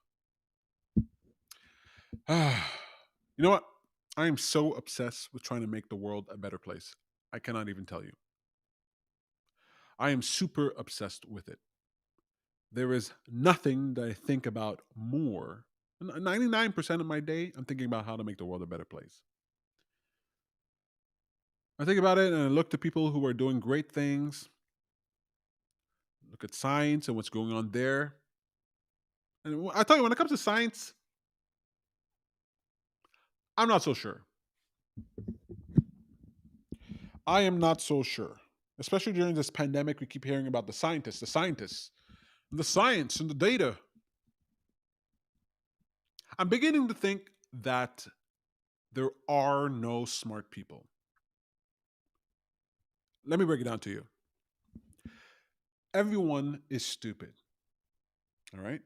You know what? I am so obsessed with trying to make the world a better place. I cannot even tell you. I am super obsessed with it. There is nothing that I think about more. 99% of my day, I'm thinking about how to make the world a better place. I think about it and I look to people who are doing great things, look at science and what's going on there. And I tell you, when it comes to science, I'm not so sure. I am not so sure. Especially during this pandemic, we keep hearing about the scientists, and the science and the data. I'm beginning to think that there are no smart people. Let me break it down to you. Everyone is stupid. All right?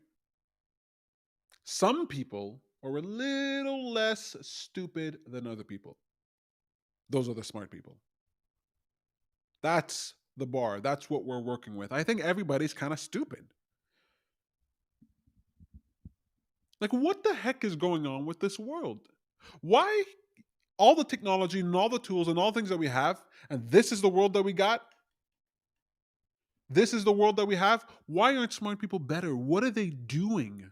Some people are a little less stupid than other people. Those are the smart people. That's the bar. That's what we're working with. I think everybody's kind of stupid. Like, what the heck is going on with this world? Why all the technology and all the tools and all the things that we have, and this is the world that we got? This is the world that we have. Why aren't smart people better? What are they doing?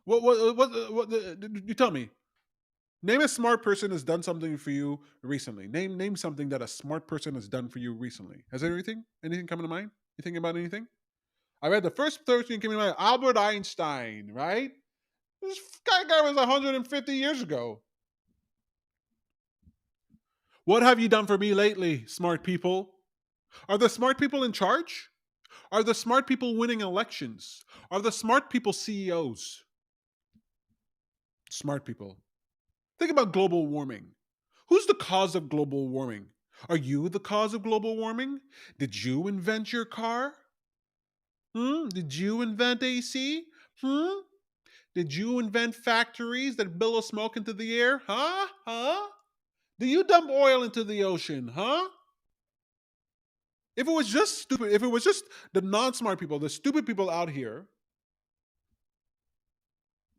What you tell me? Name a smart person has done something for you recently. Name something that a smart person has done for you recently. Has anything come to mind? You thinking about anything? I read the first person came to mind, Albert Einstein, right? This guy was 150 years ago. What have you done for me lately, smart people? Are the smart people in charge? Are the smart people winning elections? Are the smart people CEOs? Smart people. Think about global warming. Who's the cause of global warming? Are you the cause of global warming? Did you invent your car? Did you invent AC? Did you invent factories that billow smoke into the air? Huh? Do you dump oil into the ocean? Huh? If it was just stupid, if it was just the non-smart people, the stupid people out here,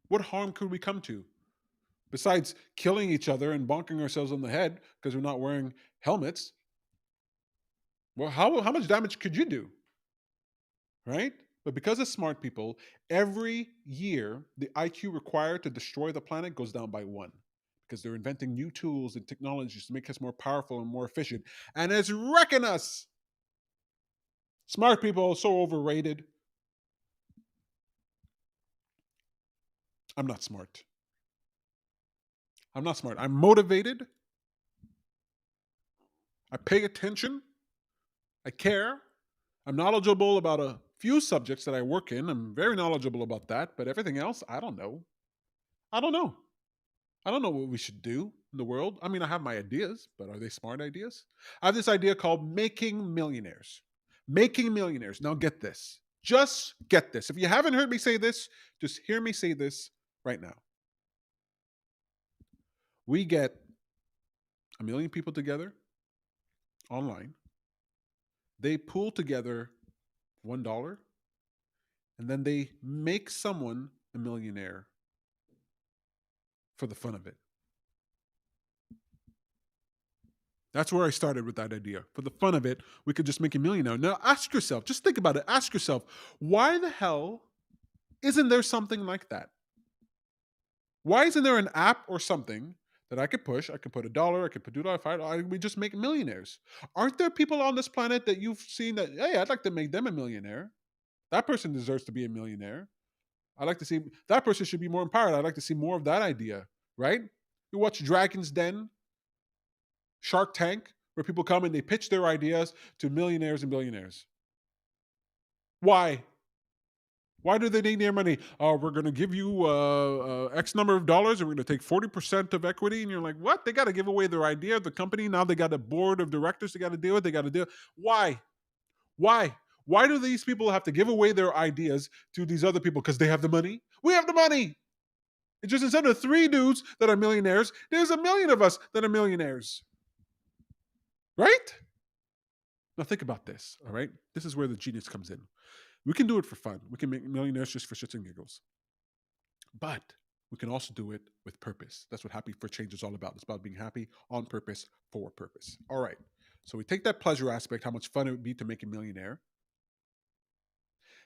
what harm could we come to? Besides killing each other and bonking ourselves on the head because we're not wearing helmets. Well, how much damage could you do? Right? But because of smart people, every year the IQ required to destroy the planet goes down by one because they're inventing new tools and technologies to make us more powerful and more efficient. And it's wrecking us. Smart people are so overrated. I'm not smart. I'm not smart. I'm motivated. I pay attention. I care. I'm knowledgeable about a few subjects that I work in. I'm very knowledgeable about that, but everything else, I don't know. I don't know. I don't know what we should do in the world. I mean, I have my ideas, but are they smart ideas? I have this idea called making millionaires. Making millionaires. Now, get this. Just get this. If you haven't heard me say this, just hear me say this right now. We get 1,000,000 people together online. They pool together $1, and then they make someone a millionaire for the fun of it. That's where I started with that idea. For the fun of it, we could just make a millionaire. Now ask yourself, just think about it. Ask yourself, why the hell isn't there something like that? Why isn't there an app or something that I could push? I could put $1, I could put $2, $5, we just make millionaires. Aren't there people on this planet that you've seen that, hey, I'd like to make them a millionaire? That person deserves to be a millionaire. I'd like to see that person should be more empowered. I'd like to see more of that idea, right? You watch Dragon's Den, Shark Tank. where people come and they pitch their ideas to millionaires and billionaires. Why? Why do they need their money? Oh, we're going to give you X number of dollars and we're going to take 40% of equity. And you're like, what? They got to give away their idea of the company. Now they got a board of directors they got to deal with. They got to deal. Why? Why? Why do these people have to give away their ideas to these other people? Because they have the money? We have the money. It's just instead of 3 dudes that are millionaires, there's a million of us that are millionaires. Right? Now think about this, all right? This is where the genius comes in. We can do it for fun. We can make millionaires just for shits and giggles. But we can also do it with purpose. That's what Happy for Change is all about. It's about being happy on purpose for purpose. All right. So we take that pleasure aspect, how much fun it would be to make a millionaire,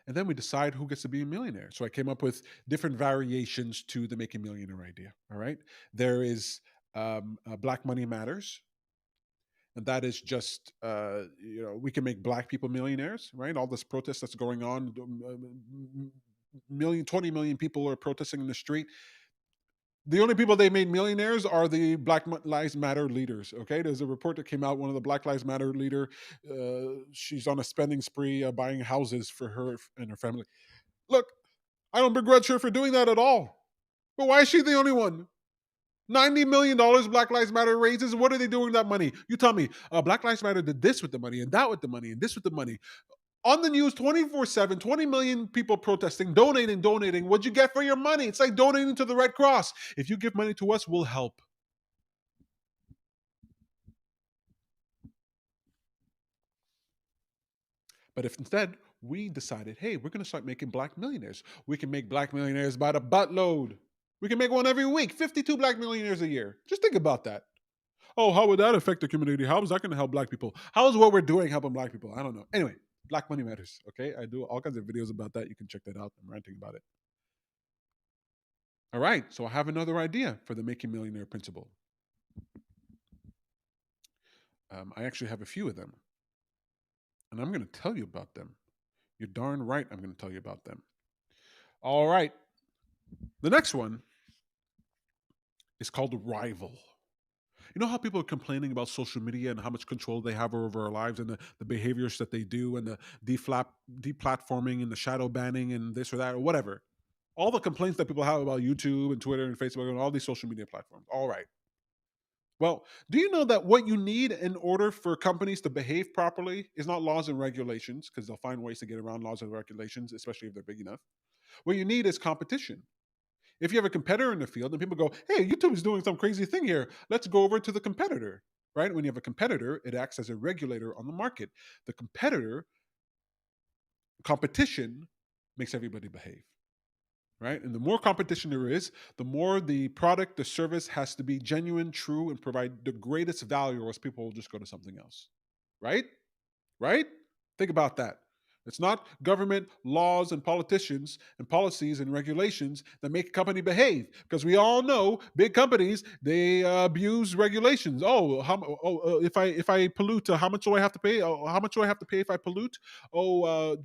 and then we decide who gets to be a millionaire. So I came up with different variations to the Make a Millionaire idea. All right. There is Black Money Matters. And that is just, we can make Black people millionaires, right? All this protest that's going on, 20 million people are protesting in the street. The only people they made millionaires are the Black Lives Matter leaders. Okay, there's a report that came out. One of the Black Lives Matter leader, she's on a spending spree, buying houses for her and her family. Look, I don't begrudge her for doing that at all. But why is she the only one? $90 million Black Lives Matter raises. What are they doing with that money? You tell me. Black Lives Matter did this with the money and that with the money and this with the money. On the news 24/7, 20 million people protesting, donating. What'd you get for your money? It's like donating to the Red Cross. If you give money to us, we'll help. But if instead we decided, hey, we're going to start making Black millionaires, we can make Black millionaires by the buttload. We can make one every week, 52 Black millionaires a year. Just think about that. Oh, how would that affect the community? How is that going to help Black people? How is what we're doing helping Black people? I don't know. Anyway, Black Money Matters. Okay, I do all kinds of videos about that. You can check that out. I'm ranting about it. All right, so I have another idea for the Making Millionaire principle. I actually have a few of them, and I'm going to tell you about them. You're darn right I'm going to tell you about them. All right, the next one is called Rival. You know how people are complaining about social media and how much control they have over our lives and the behaviors that they do and the deplatforming and the shadow banning and this or that or whatever. All the complaints that people have about YouTube and Twitter and Facebook and all these social media platforms. All right. Well, do you know that what you need in order for companies to behave properly is not laws and regulations, because they'll find ways to get around laws and regulations, especially if they're big enough. What you need is competition. If you have a competitor in the field and people go, hey, YouTube is doing some crazy thing here, let's go over to the competitor, right? When you have a competitor, it acts as a regulator on the market. The competition makes everybody behave, right? And the more competition there is, the more the product, the service has to be genuine, true, and provide the greatest value, or else people will just go to something else, right? Right? Think about that. It's not government laws and politicians and policies and regulations that make a company behave, because we all know big companies, they abuse regulations. If I pollute, how much do I have to pay? How much do I have to pay if I pollute? $1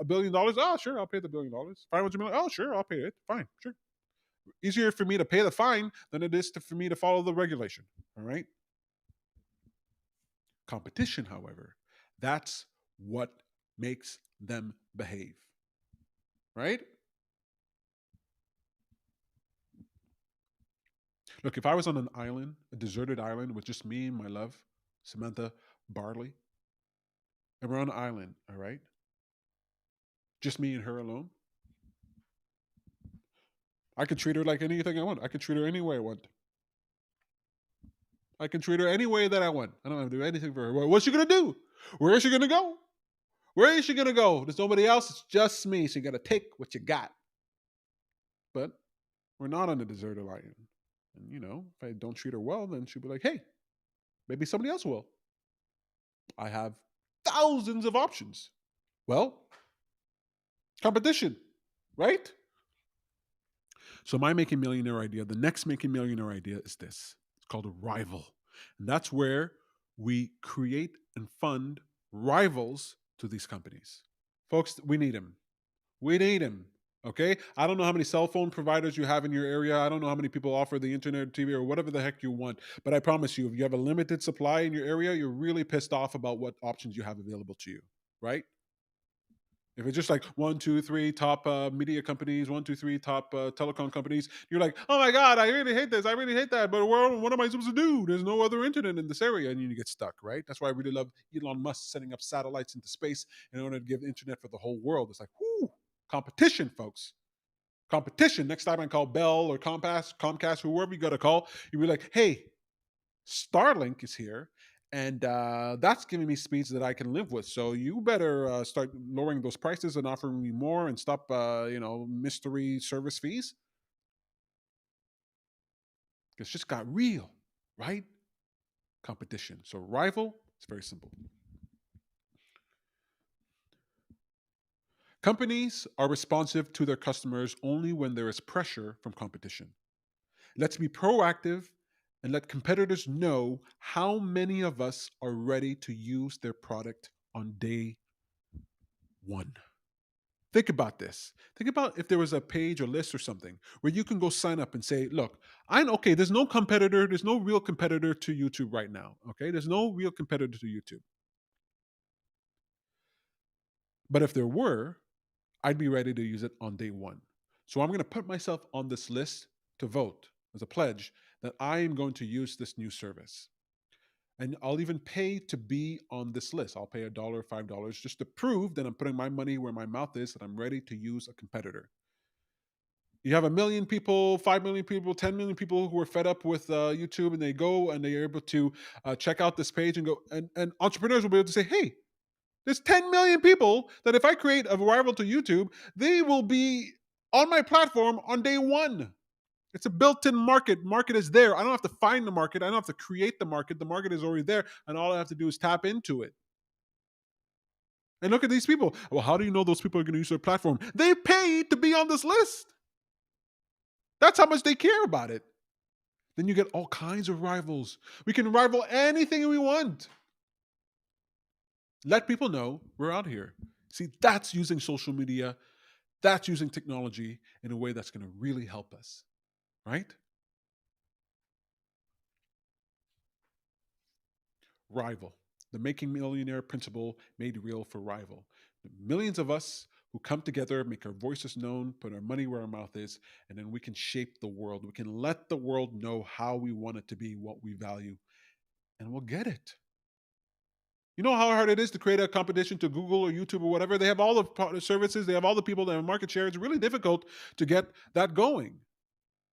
billion. Oh, sure, I'll pay the $1 billion. 500 million. Oh, sure, I'll pay it. Fine, sure. Easier for me to pay the fine than it is for me to follow the regulation. All right. Competition, however, that's what makes them behave, right? Look, if I was on an island, a deserted island with just me and my love, Samantha Barley, and we're on an island, all right? Just me and her alone. I could treat her like anything I want. I could treat her any way I want. I can treat her any way that I want. I don't have to do anything for her. What's she gonna do? Where is she gonna go? Where is she gonna go? There's nobody else. It's just me. So you gotta take what you got. But we're not on a deserted island. And if I don't treat her well, then she'll be like, hey, maybe somebody else will. I have thousands of options. Well, competition, right? So my Making Millionaire idea, the next Making Millionaire idea is this. It's called a rival. And that's where we create and fund rivals to these companies. Folks, we need them. We need them. Okay, I don't know how many cell phone providers you have in your area. I don't know how many people offer the internet, TV, or whatever the heck you want. But I promise you, if you have a limited supply in your area, you're really pissed off about what options you have available to you, right? If it's just like one, two, three top media companies, one, two, three top telecom companies, you're like, oh my god, I really hate this, I really hate that. But what am I supposed to do? There's no other internet in this area, and you get stuck, right? That's why I really love Elon Musk setting up satellites into space in order to give internet for the whole world. It's like, whoo, competition, folks. Competition. Next time I call Bell or Comcast, whoever you got to call, you'll be like, hey, Starlink is here, and that's giving me speeds that I can live with. So you better start lowering those prices and offering me more, and stop, mystery service fees. It's just got real, right? Competition. So rival. It's very simple. Companies are responsive to their customers only when there is pressure from competition. Let's be proactive and let competitors know how many of us are ready to use their product on day one. Think about this. Think about if there was a page or list or something where you can go sign up and say, look, I'm okay. There's no competitor. There's no real competitor to YouTube right now. Okay. There's no real competitor to YouTube. But if there were, I'd be ready to use it on day one. So I'm going to put myself on this list to vote as a pledge that I am going to use this new service. And I'll even pay to be on this list. I'll pay $1, $5 just to prove that I'm putting my money where my mouth is, that I'm ready to use a competitor. You have 1 million people, 5 million people, 10 million people who are fed up with YouTube, and they go and they're able to check out this page and go, and entrepreneurs will be able to say, hey, there's 10 million people that if I create a rival to YouTube, they will be on my platform on day one. It's a built-in market. Market is there. I don't have to find the market. I don't have to create the market. The market is already there, and all I have to do is tap into it. And look at these people. Well, how do you know those people are going to use their platform? They paid to be on this list. That's how much they care about it. Then you get all kinds of rivals. We can rival anything we want. Let people know we're out here. See, that's using social media. That's using technology in a way that's going to really help us, right? Rival. The making millionaire principle made real for rival. The millions of us who come together, make our voices known, put our money where our mouth is, and then we can shape the world. We can let the world know how we want it to be, what we value, and we'll get it. You know how hard it is to create a competition to Google or YouTube or whatever? They have all the services, they have all the people that have market share. It's really difficult to get that going.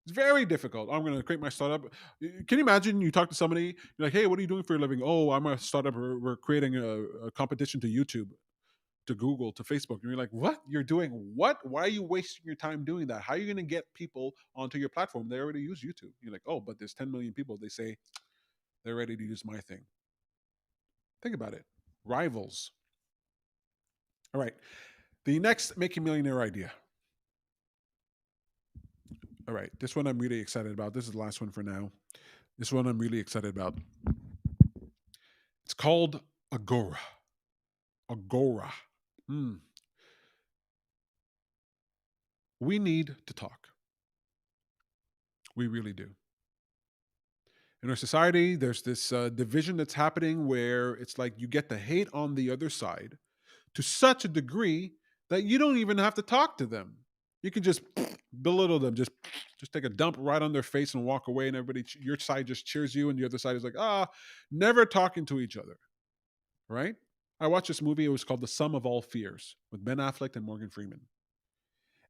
It's very difficult. I'm going to create my startup. Can you imagine you talk to somebody, you're like, hey, what are you doing for a living? Oh, I'm a startup. We're creating a competition to YouTube, to Google, to Facebook. And you're like, what? You're doing what? Why are you wasting your time doing that? How are you going to get people onto your platform? They already use YouTube. You're like, oh, but there's 10 million people. They say they're ready to use my thing. Think about it. Rivals. All right. The next Make a Millionaire idea. All right. This one I'm really excited about. This is the last one for now. This one I'm really excited about. It's called Agora. Agora. Hmm. We need to talk. We really do. In our society, there's this division that's happening where it's like you get the hate on the other side to such a degree that you don't even have to talk to them. You can just belittle them, just take a dump right on their face and walk away, and everybody, your side just cheers you, and the other side is like, never talking to each other, right? I watched this movie. It was called The Sum of All Fears with Ben Affleck and Morgan Freeman.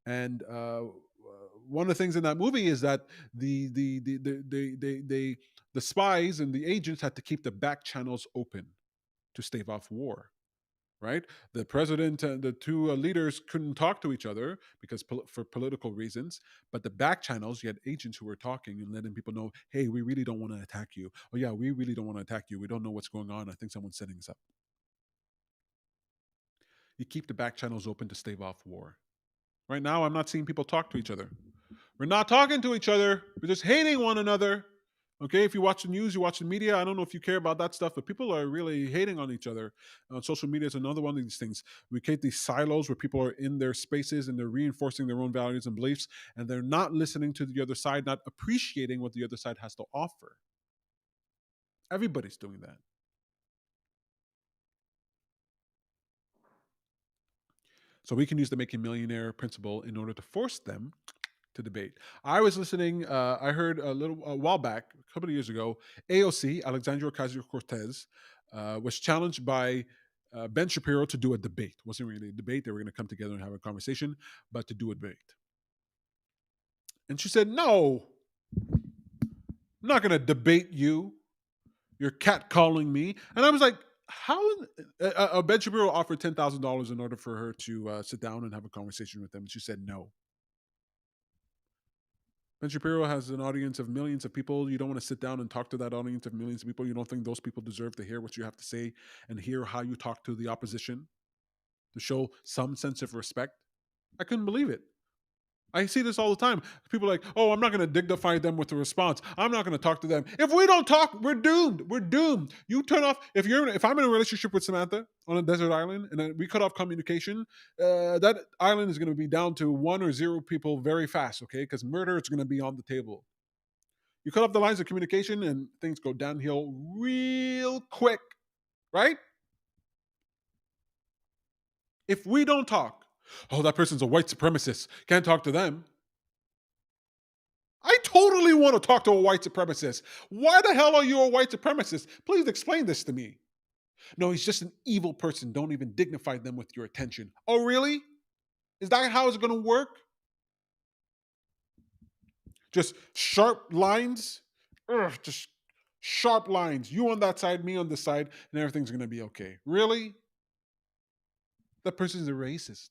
And one of the things in that movie is that the spies and the agents had to keep the back channels open to stave off war. Right, the president and the two leaders couldn't talk to each other because for political reasons. But the back channels, you had agents who were talking and letting people know, "Hey, we really don't want to attack you. Oh yeah, we really don't want to attack you. We don't know what's going on. I think someone's setting us up." You keep the back channels open to stave off war. Right now, I'm not seeing people talk to each other. We're not talking to each other. We're just hating one another. Okay, if you watch the news, you watch the media. I don't know if you care about that stuff, but people are really hating on each other. Social media is another one of these things. We create these silos where people are in their spaces and they're reinforcing their own values and beliefs, and they're not listening to the other side, not appreciating what the other side has to offer. Everybody's doing that. So we can use the Making Millionaire principle in order to force them to debate. I was listening. I heard a while back, a couple of years ago, AOC, Alexandria Ocasio Cortez, was challenged by Ben Shapiro to do a debate. It wasn't really a debate. They were going to come together and have a conversation, but to do a debate. And she said, "No, I'm not going to debate you. You're catcalling me." And I was like, "How?" Ben Shapiro offered $10,000 in order for her to sit down and have a conversation with him. And she said no. Ben Shapiro has an audience of millions of people. You don't want to sit down and talk to that audience of millions of people. You don't think those people deserve to hear what you have to say and hear how you talk to the opposition to show some sense of respect. I couldn't believe it. I see this all the time. People are like, "Oh, I'm not going to dignify them with a response. I'm not going to talk to them." If we don't talk, we're doomed. We're doomed. You turn off. If I'm in a relationship with Samantha on a desert island and then we cut off communication, that island is going to be down to 1 or 0 people very fast. Okay, because murder is going to be on the table. You cut off the lines of communication and things go downhill real quick, right? If we don't talk, "Oh, that person's a white supremacist. Can't talk to them." I totally want to talk to a white supremacist. Why the hell are you a white supremacist? Please explain this to me. "No, he's just an evil person. Don't even dignify them with your attention." Oh, really? Is that how it's going to work? Just sharp lines? Ugh, just sharp lines. You on that side, me on this side, and everything's going to be okay. Really? That person's a racist.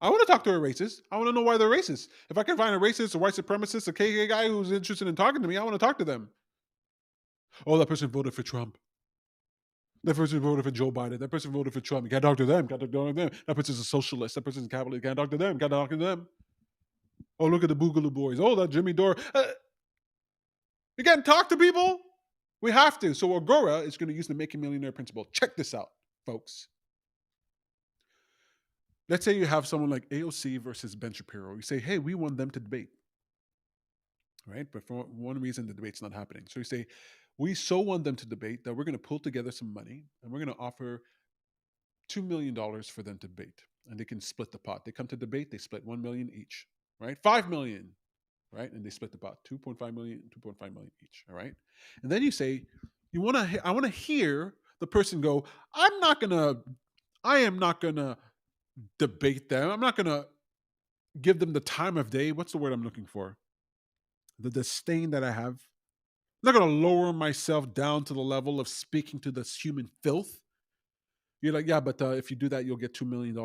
I want to talk to a racist. I want to know why they're racist. If I can find a racist, a white supremacist, a KKK guy who's interested in talking to me, I want to talk to them. "Oh, that person voted for Trump. That person voted for Joe Biden. That person voted for Trump. You can't talk to them. Can't talk to them. That person's a socialist. That person's a capitalist. Can't talk to them. Can't talk to them. Oh, look at the Boogaloo Boys. Oh, that Jimmy Dore. You can't talk to people. We have to. So Agora is going to use the Make a Millionaire principle. Check this out, folks. Let's say you have someone like AOC versus Ben Shapiro. You say, "Hey, we want them to debate." Right? But for one reason, the debate's not happening. So you say, "We so want them to debate that we're going to pull together some money and we're going to offer $2 million for them to debate, and they can split the pot. They come to debate, they split 1 million each, right? 5 million, right? And they split the pot, 2.5 million, 2.5 million each, all right? And then you say, I want to hear the person go, I am not gonna debate them. I'm not gonna give them the time of day. What's the word I'm looking for? The disdain that I have. I'm not gonna lower myself down to the level of speaking to this human filth. You're like, "Yeah, but if you do that, you'll get $2 million."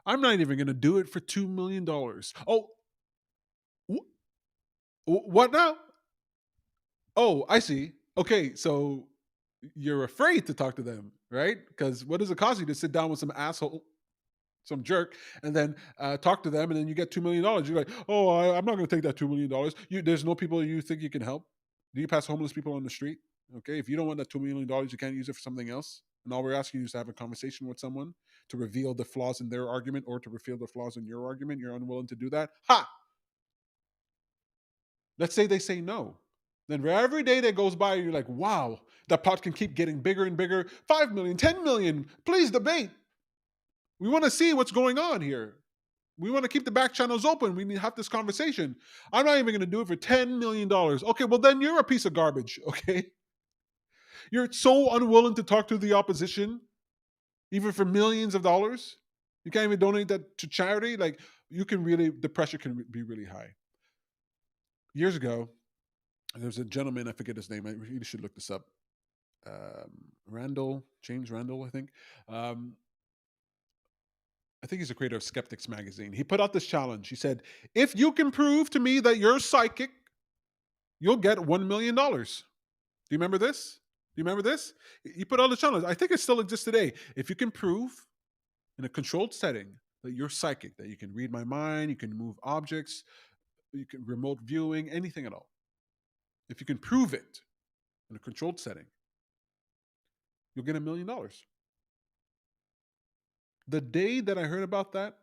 I'm not even going to do it for $2 million. Oh, wh- what now? Oh, I see. Okay, so you're afraid to talk to them, right? Because what does it cost you to sit down with some asshole, some jerk, and then talk to them, and then you get $2 million? You're like, "Oh, I'm not going to take that $2 million." There's no people you think you can help. Do you pass homeless people on the street? Okay, if you don't want that $2 million, you can't use it for something else. And all we're asking you is to have a conversation with someone to reveal the flaws in their argument or to reveal the flaws in your argument. You're unwilling to do that. Ha! Let's say they say no. Then for every day that goes by, you're like, "Wow, that pot can keep getting bigger and bigger. 5 million, 10 million. Please debate. We want to see what's going on here. We want to keep the back channels open. We need to have this conversation. I'm not even going to do it for $10 million." Okay, well, then you're a piece of garbage. Okay. You're so unwilling to talk to the opposition, even for millions of dollars. You can't even donate that to charity. Like, the pressure can be really high. Years ago, there was a gentleman, I forget his name. I really should look this up. James Randall, I think. I think he's the creator of Skeptics Magazine. He put out this challenge. He said, "If you can prove to me that you're psychic, you'll get $1 million." Do you remember this? Do you remember this? He put out the challenge. I think it still exists today. If you can prove in a controlled setting that you're psychic, that you can read my mind, you can move objects, you can remote viewing, anything at all. if you can prove it in a controlled setting, you'll get $1 million. The day that I heard about that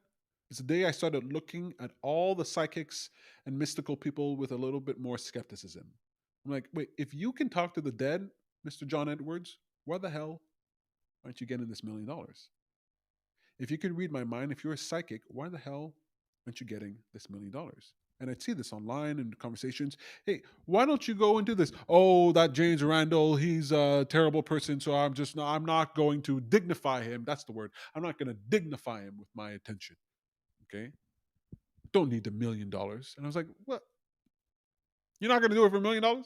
is the day I started looking at all the psychics and mystical people with a little bit more skepticism. I'm like, wait, if you can talk to the dead, Mr. John Edwards, why the hell aren't you getting this $1 million? If you can read my mind, if you're a psychic, why the hell aren't you getting this $1 million? And I'd see this online in conversations. Hey, why don't you go into this? Oh, that James Randall, he's a terrible person. So I'm not going to dignify him. That's the word. I'm not going to dignify him with my attention. Okay. Don't need the $1 million. And I was like, what? You're not going to do it for $1 million?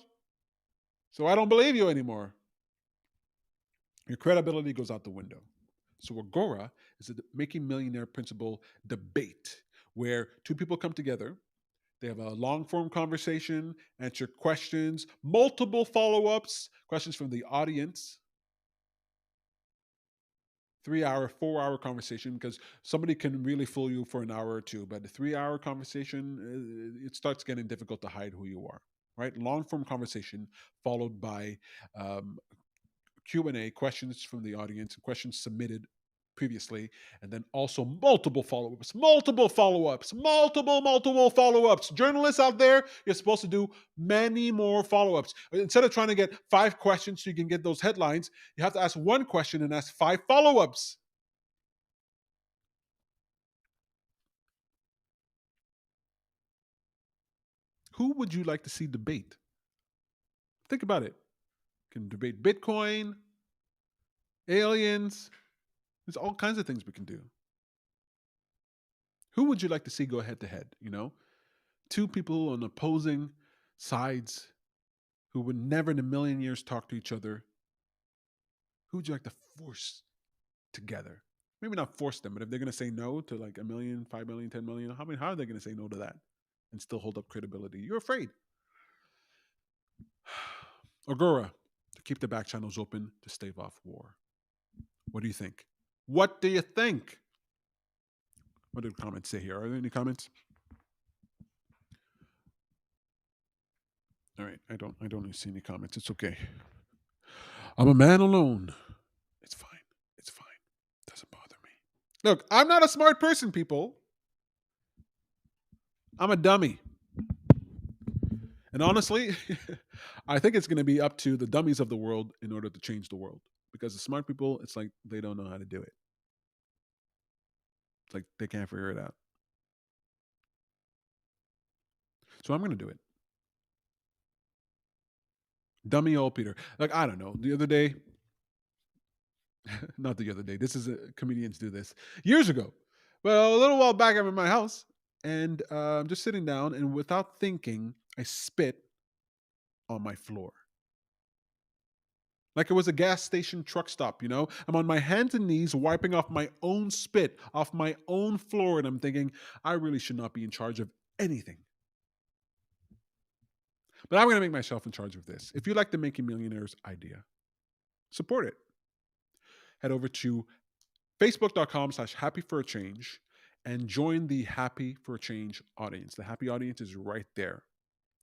So I don't believe you anymore. Your credibility goes out the window. So Agora is a making millionaire principle debate where two people come together. They have a long form conversation, answer questions, multiple follow ups, questions from the audience. 3 hour, 4 hour conversation, because somebody can really fool you for an hour or two, but a 3 hour conversation, it starts getting difficult to hide who you are, right? Long form conversation followed by Q&A, questions from the audience, questions submitted previously, and then also multiple follow-ups, multiple follow-ups. Journalists out there, you're supposed to do many more follow-ups. Instead of trying to get 5 questions so you can get those headlines, you have to ask 1 question and ask 5 follow-ups. Who would you like to see debate? Think about it. You can debate Bitcoin, aliens. There's all kinds of things we can do. Who would you like to see go head to head? Two people on opposing sides who would never in a million years talk to each other. Who would you like to force together? Maybe not force them, but if they're going to say no to like 1 million, 5 million, 10 million, how are they going to say no to that and still hold up credibility? You're afraid. Agora, to keep the back channels open to stave off war. What do you think? What do you think? What do the comments say here? Are there any comments? All right, I don't see any comments. It's okay. I'm a man alone. It's fine. It's fine. Doesn't bother me. Look, I'm not a smart person, people. I'm a dummy. And honestly, I think it's going to be up to the dummies of the world in order to change the world. Because the smart people, it's like they don't know how to do it. It's like they can't figure it out. So I'm going to do it. Dummy old Peter. Like, I don't know. The other day, not the other day, this is comedians do this years ago. Well, a little while back, I'm in my house and I'm just sitting down, and without thinking, I spit on my floor. Like it was a gas station truck stop, I'm on my hands and knees wiping off my own spit off my own floor, and I'm thinking, I really should not be in charge of anything. But I'm going to make myself in charge of this. If you like the Making Millionaires idea, support it. Head over to facebook.com/happy for a change and join the Happy for a Change audience. The happy audience is right there.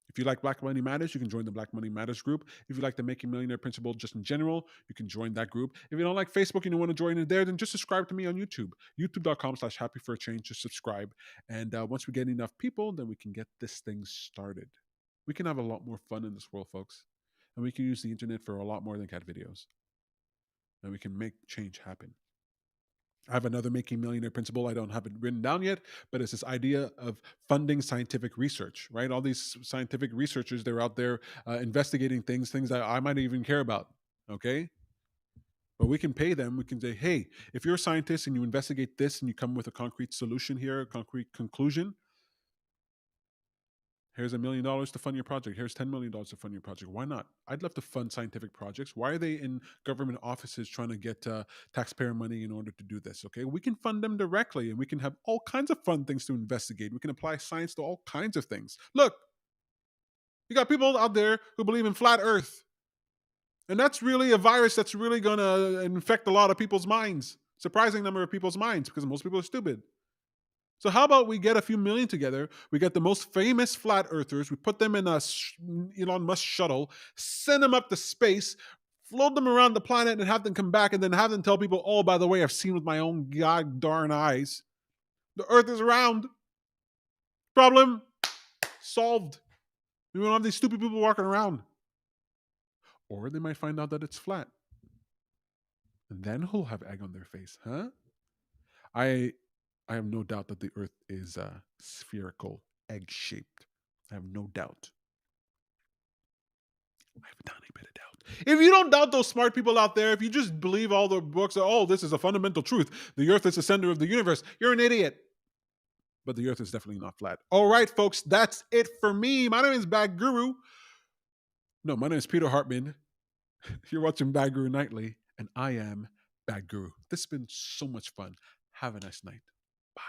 If you like Black Money Matters, you can join the Black Money Matters group. If you like the Making Millionaire principle just in general, you can join that group. If you don't like Facebook and you want to join in there, then just subscribe to me on YouTube. YouTube.com/happy for a change. Just subscribe. And once we get enough people, then we can get this thing started. We can have a lot more fun in this world, folks. And we can use the internet for a lot more than cat videos. And we can make change happen. I have another Making Millionaire principle. I don't have it written down yet, but it's this idea of funding scientific research, right? All these scientific researchers, they're out there investigating things that I might even care about, okay? But we can pay them. We can say, hey, if you're a scientist and you investigate this and you come with a concrete solution here, a concrete conclusion, here's $1 million to fund your project. Here's $10 million to fund your project. Why not? I'd love to fund scientific projects. Why are they in government offices trying to get taxpayer money in order to do this? Okay, we can fund them directly, and we can have all kinds of fun things to investigate. We can apply science to all kinds of things. Look, you got people out there who believe in flat Earth, and that's really a virus that's really going to infect a lot of people's minds. Surprising number of people's minds, because most people are stupid. So how about we get a few million together? We get the most famous flat earthers. We put them in a Elon Musk shuttle, send them up to space, float them around the planet, and have them come back, and then have them tell people, "Oh, by the way, I've seen with my own god darn eyes, the Earth is round. Problem solved. We don't have these stupid people walking around." Or they might find out that it's flat, and then who'll have egg on their face, huh? I I have no doubt that the Earth is spherical, egg shaped. I have no doubt. I have a tiny bit of doubt. If you don't doubt those smart people out there, if you just believe all the books, oh, this is a fundamental truth, the Earth is the center of the universe, you're an idiot. But the Earth is definitely not flat. All right, folks, that's it for me. My name is Bad Guru. No, my name is Peter Hartman. You're watching Bad Guru Nightly, and I am Bad Guru. This has been so much fun. Have a nice night. Bye.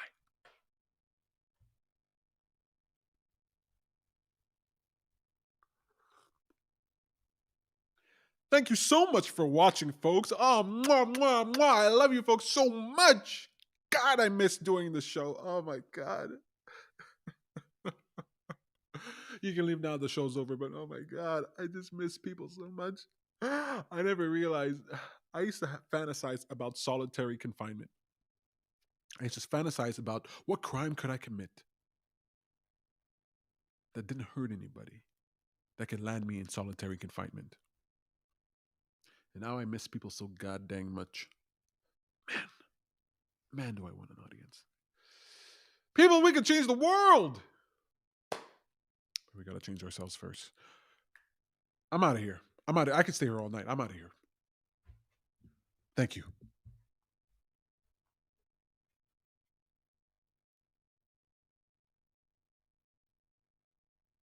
Thank you so much for watching, folks. Oh, mwah, mwah, mwah. I love you, folks, so much. God, I miss doing the show. Oh, my God. You can leave now. The show's over, but oh, my God. I just miss people so much. I never realized. I used to fantasize about solitary confinement. I used to fantasize about what crime could I commit that didn't hurt anybody, that could land me in solitary confinement. And now I miss people so goddamn much. Man, man, do I want an audience. People, we can change the world. But we got to change ourselves first. I'm out of here. I can stay here all night. I'm out of here. Thank you.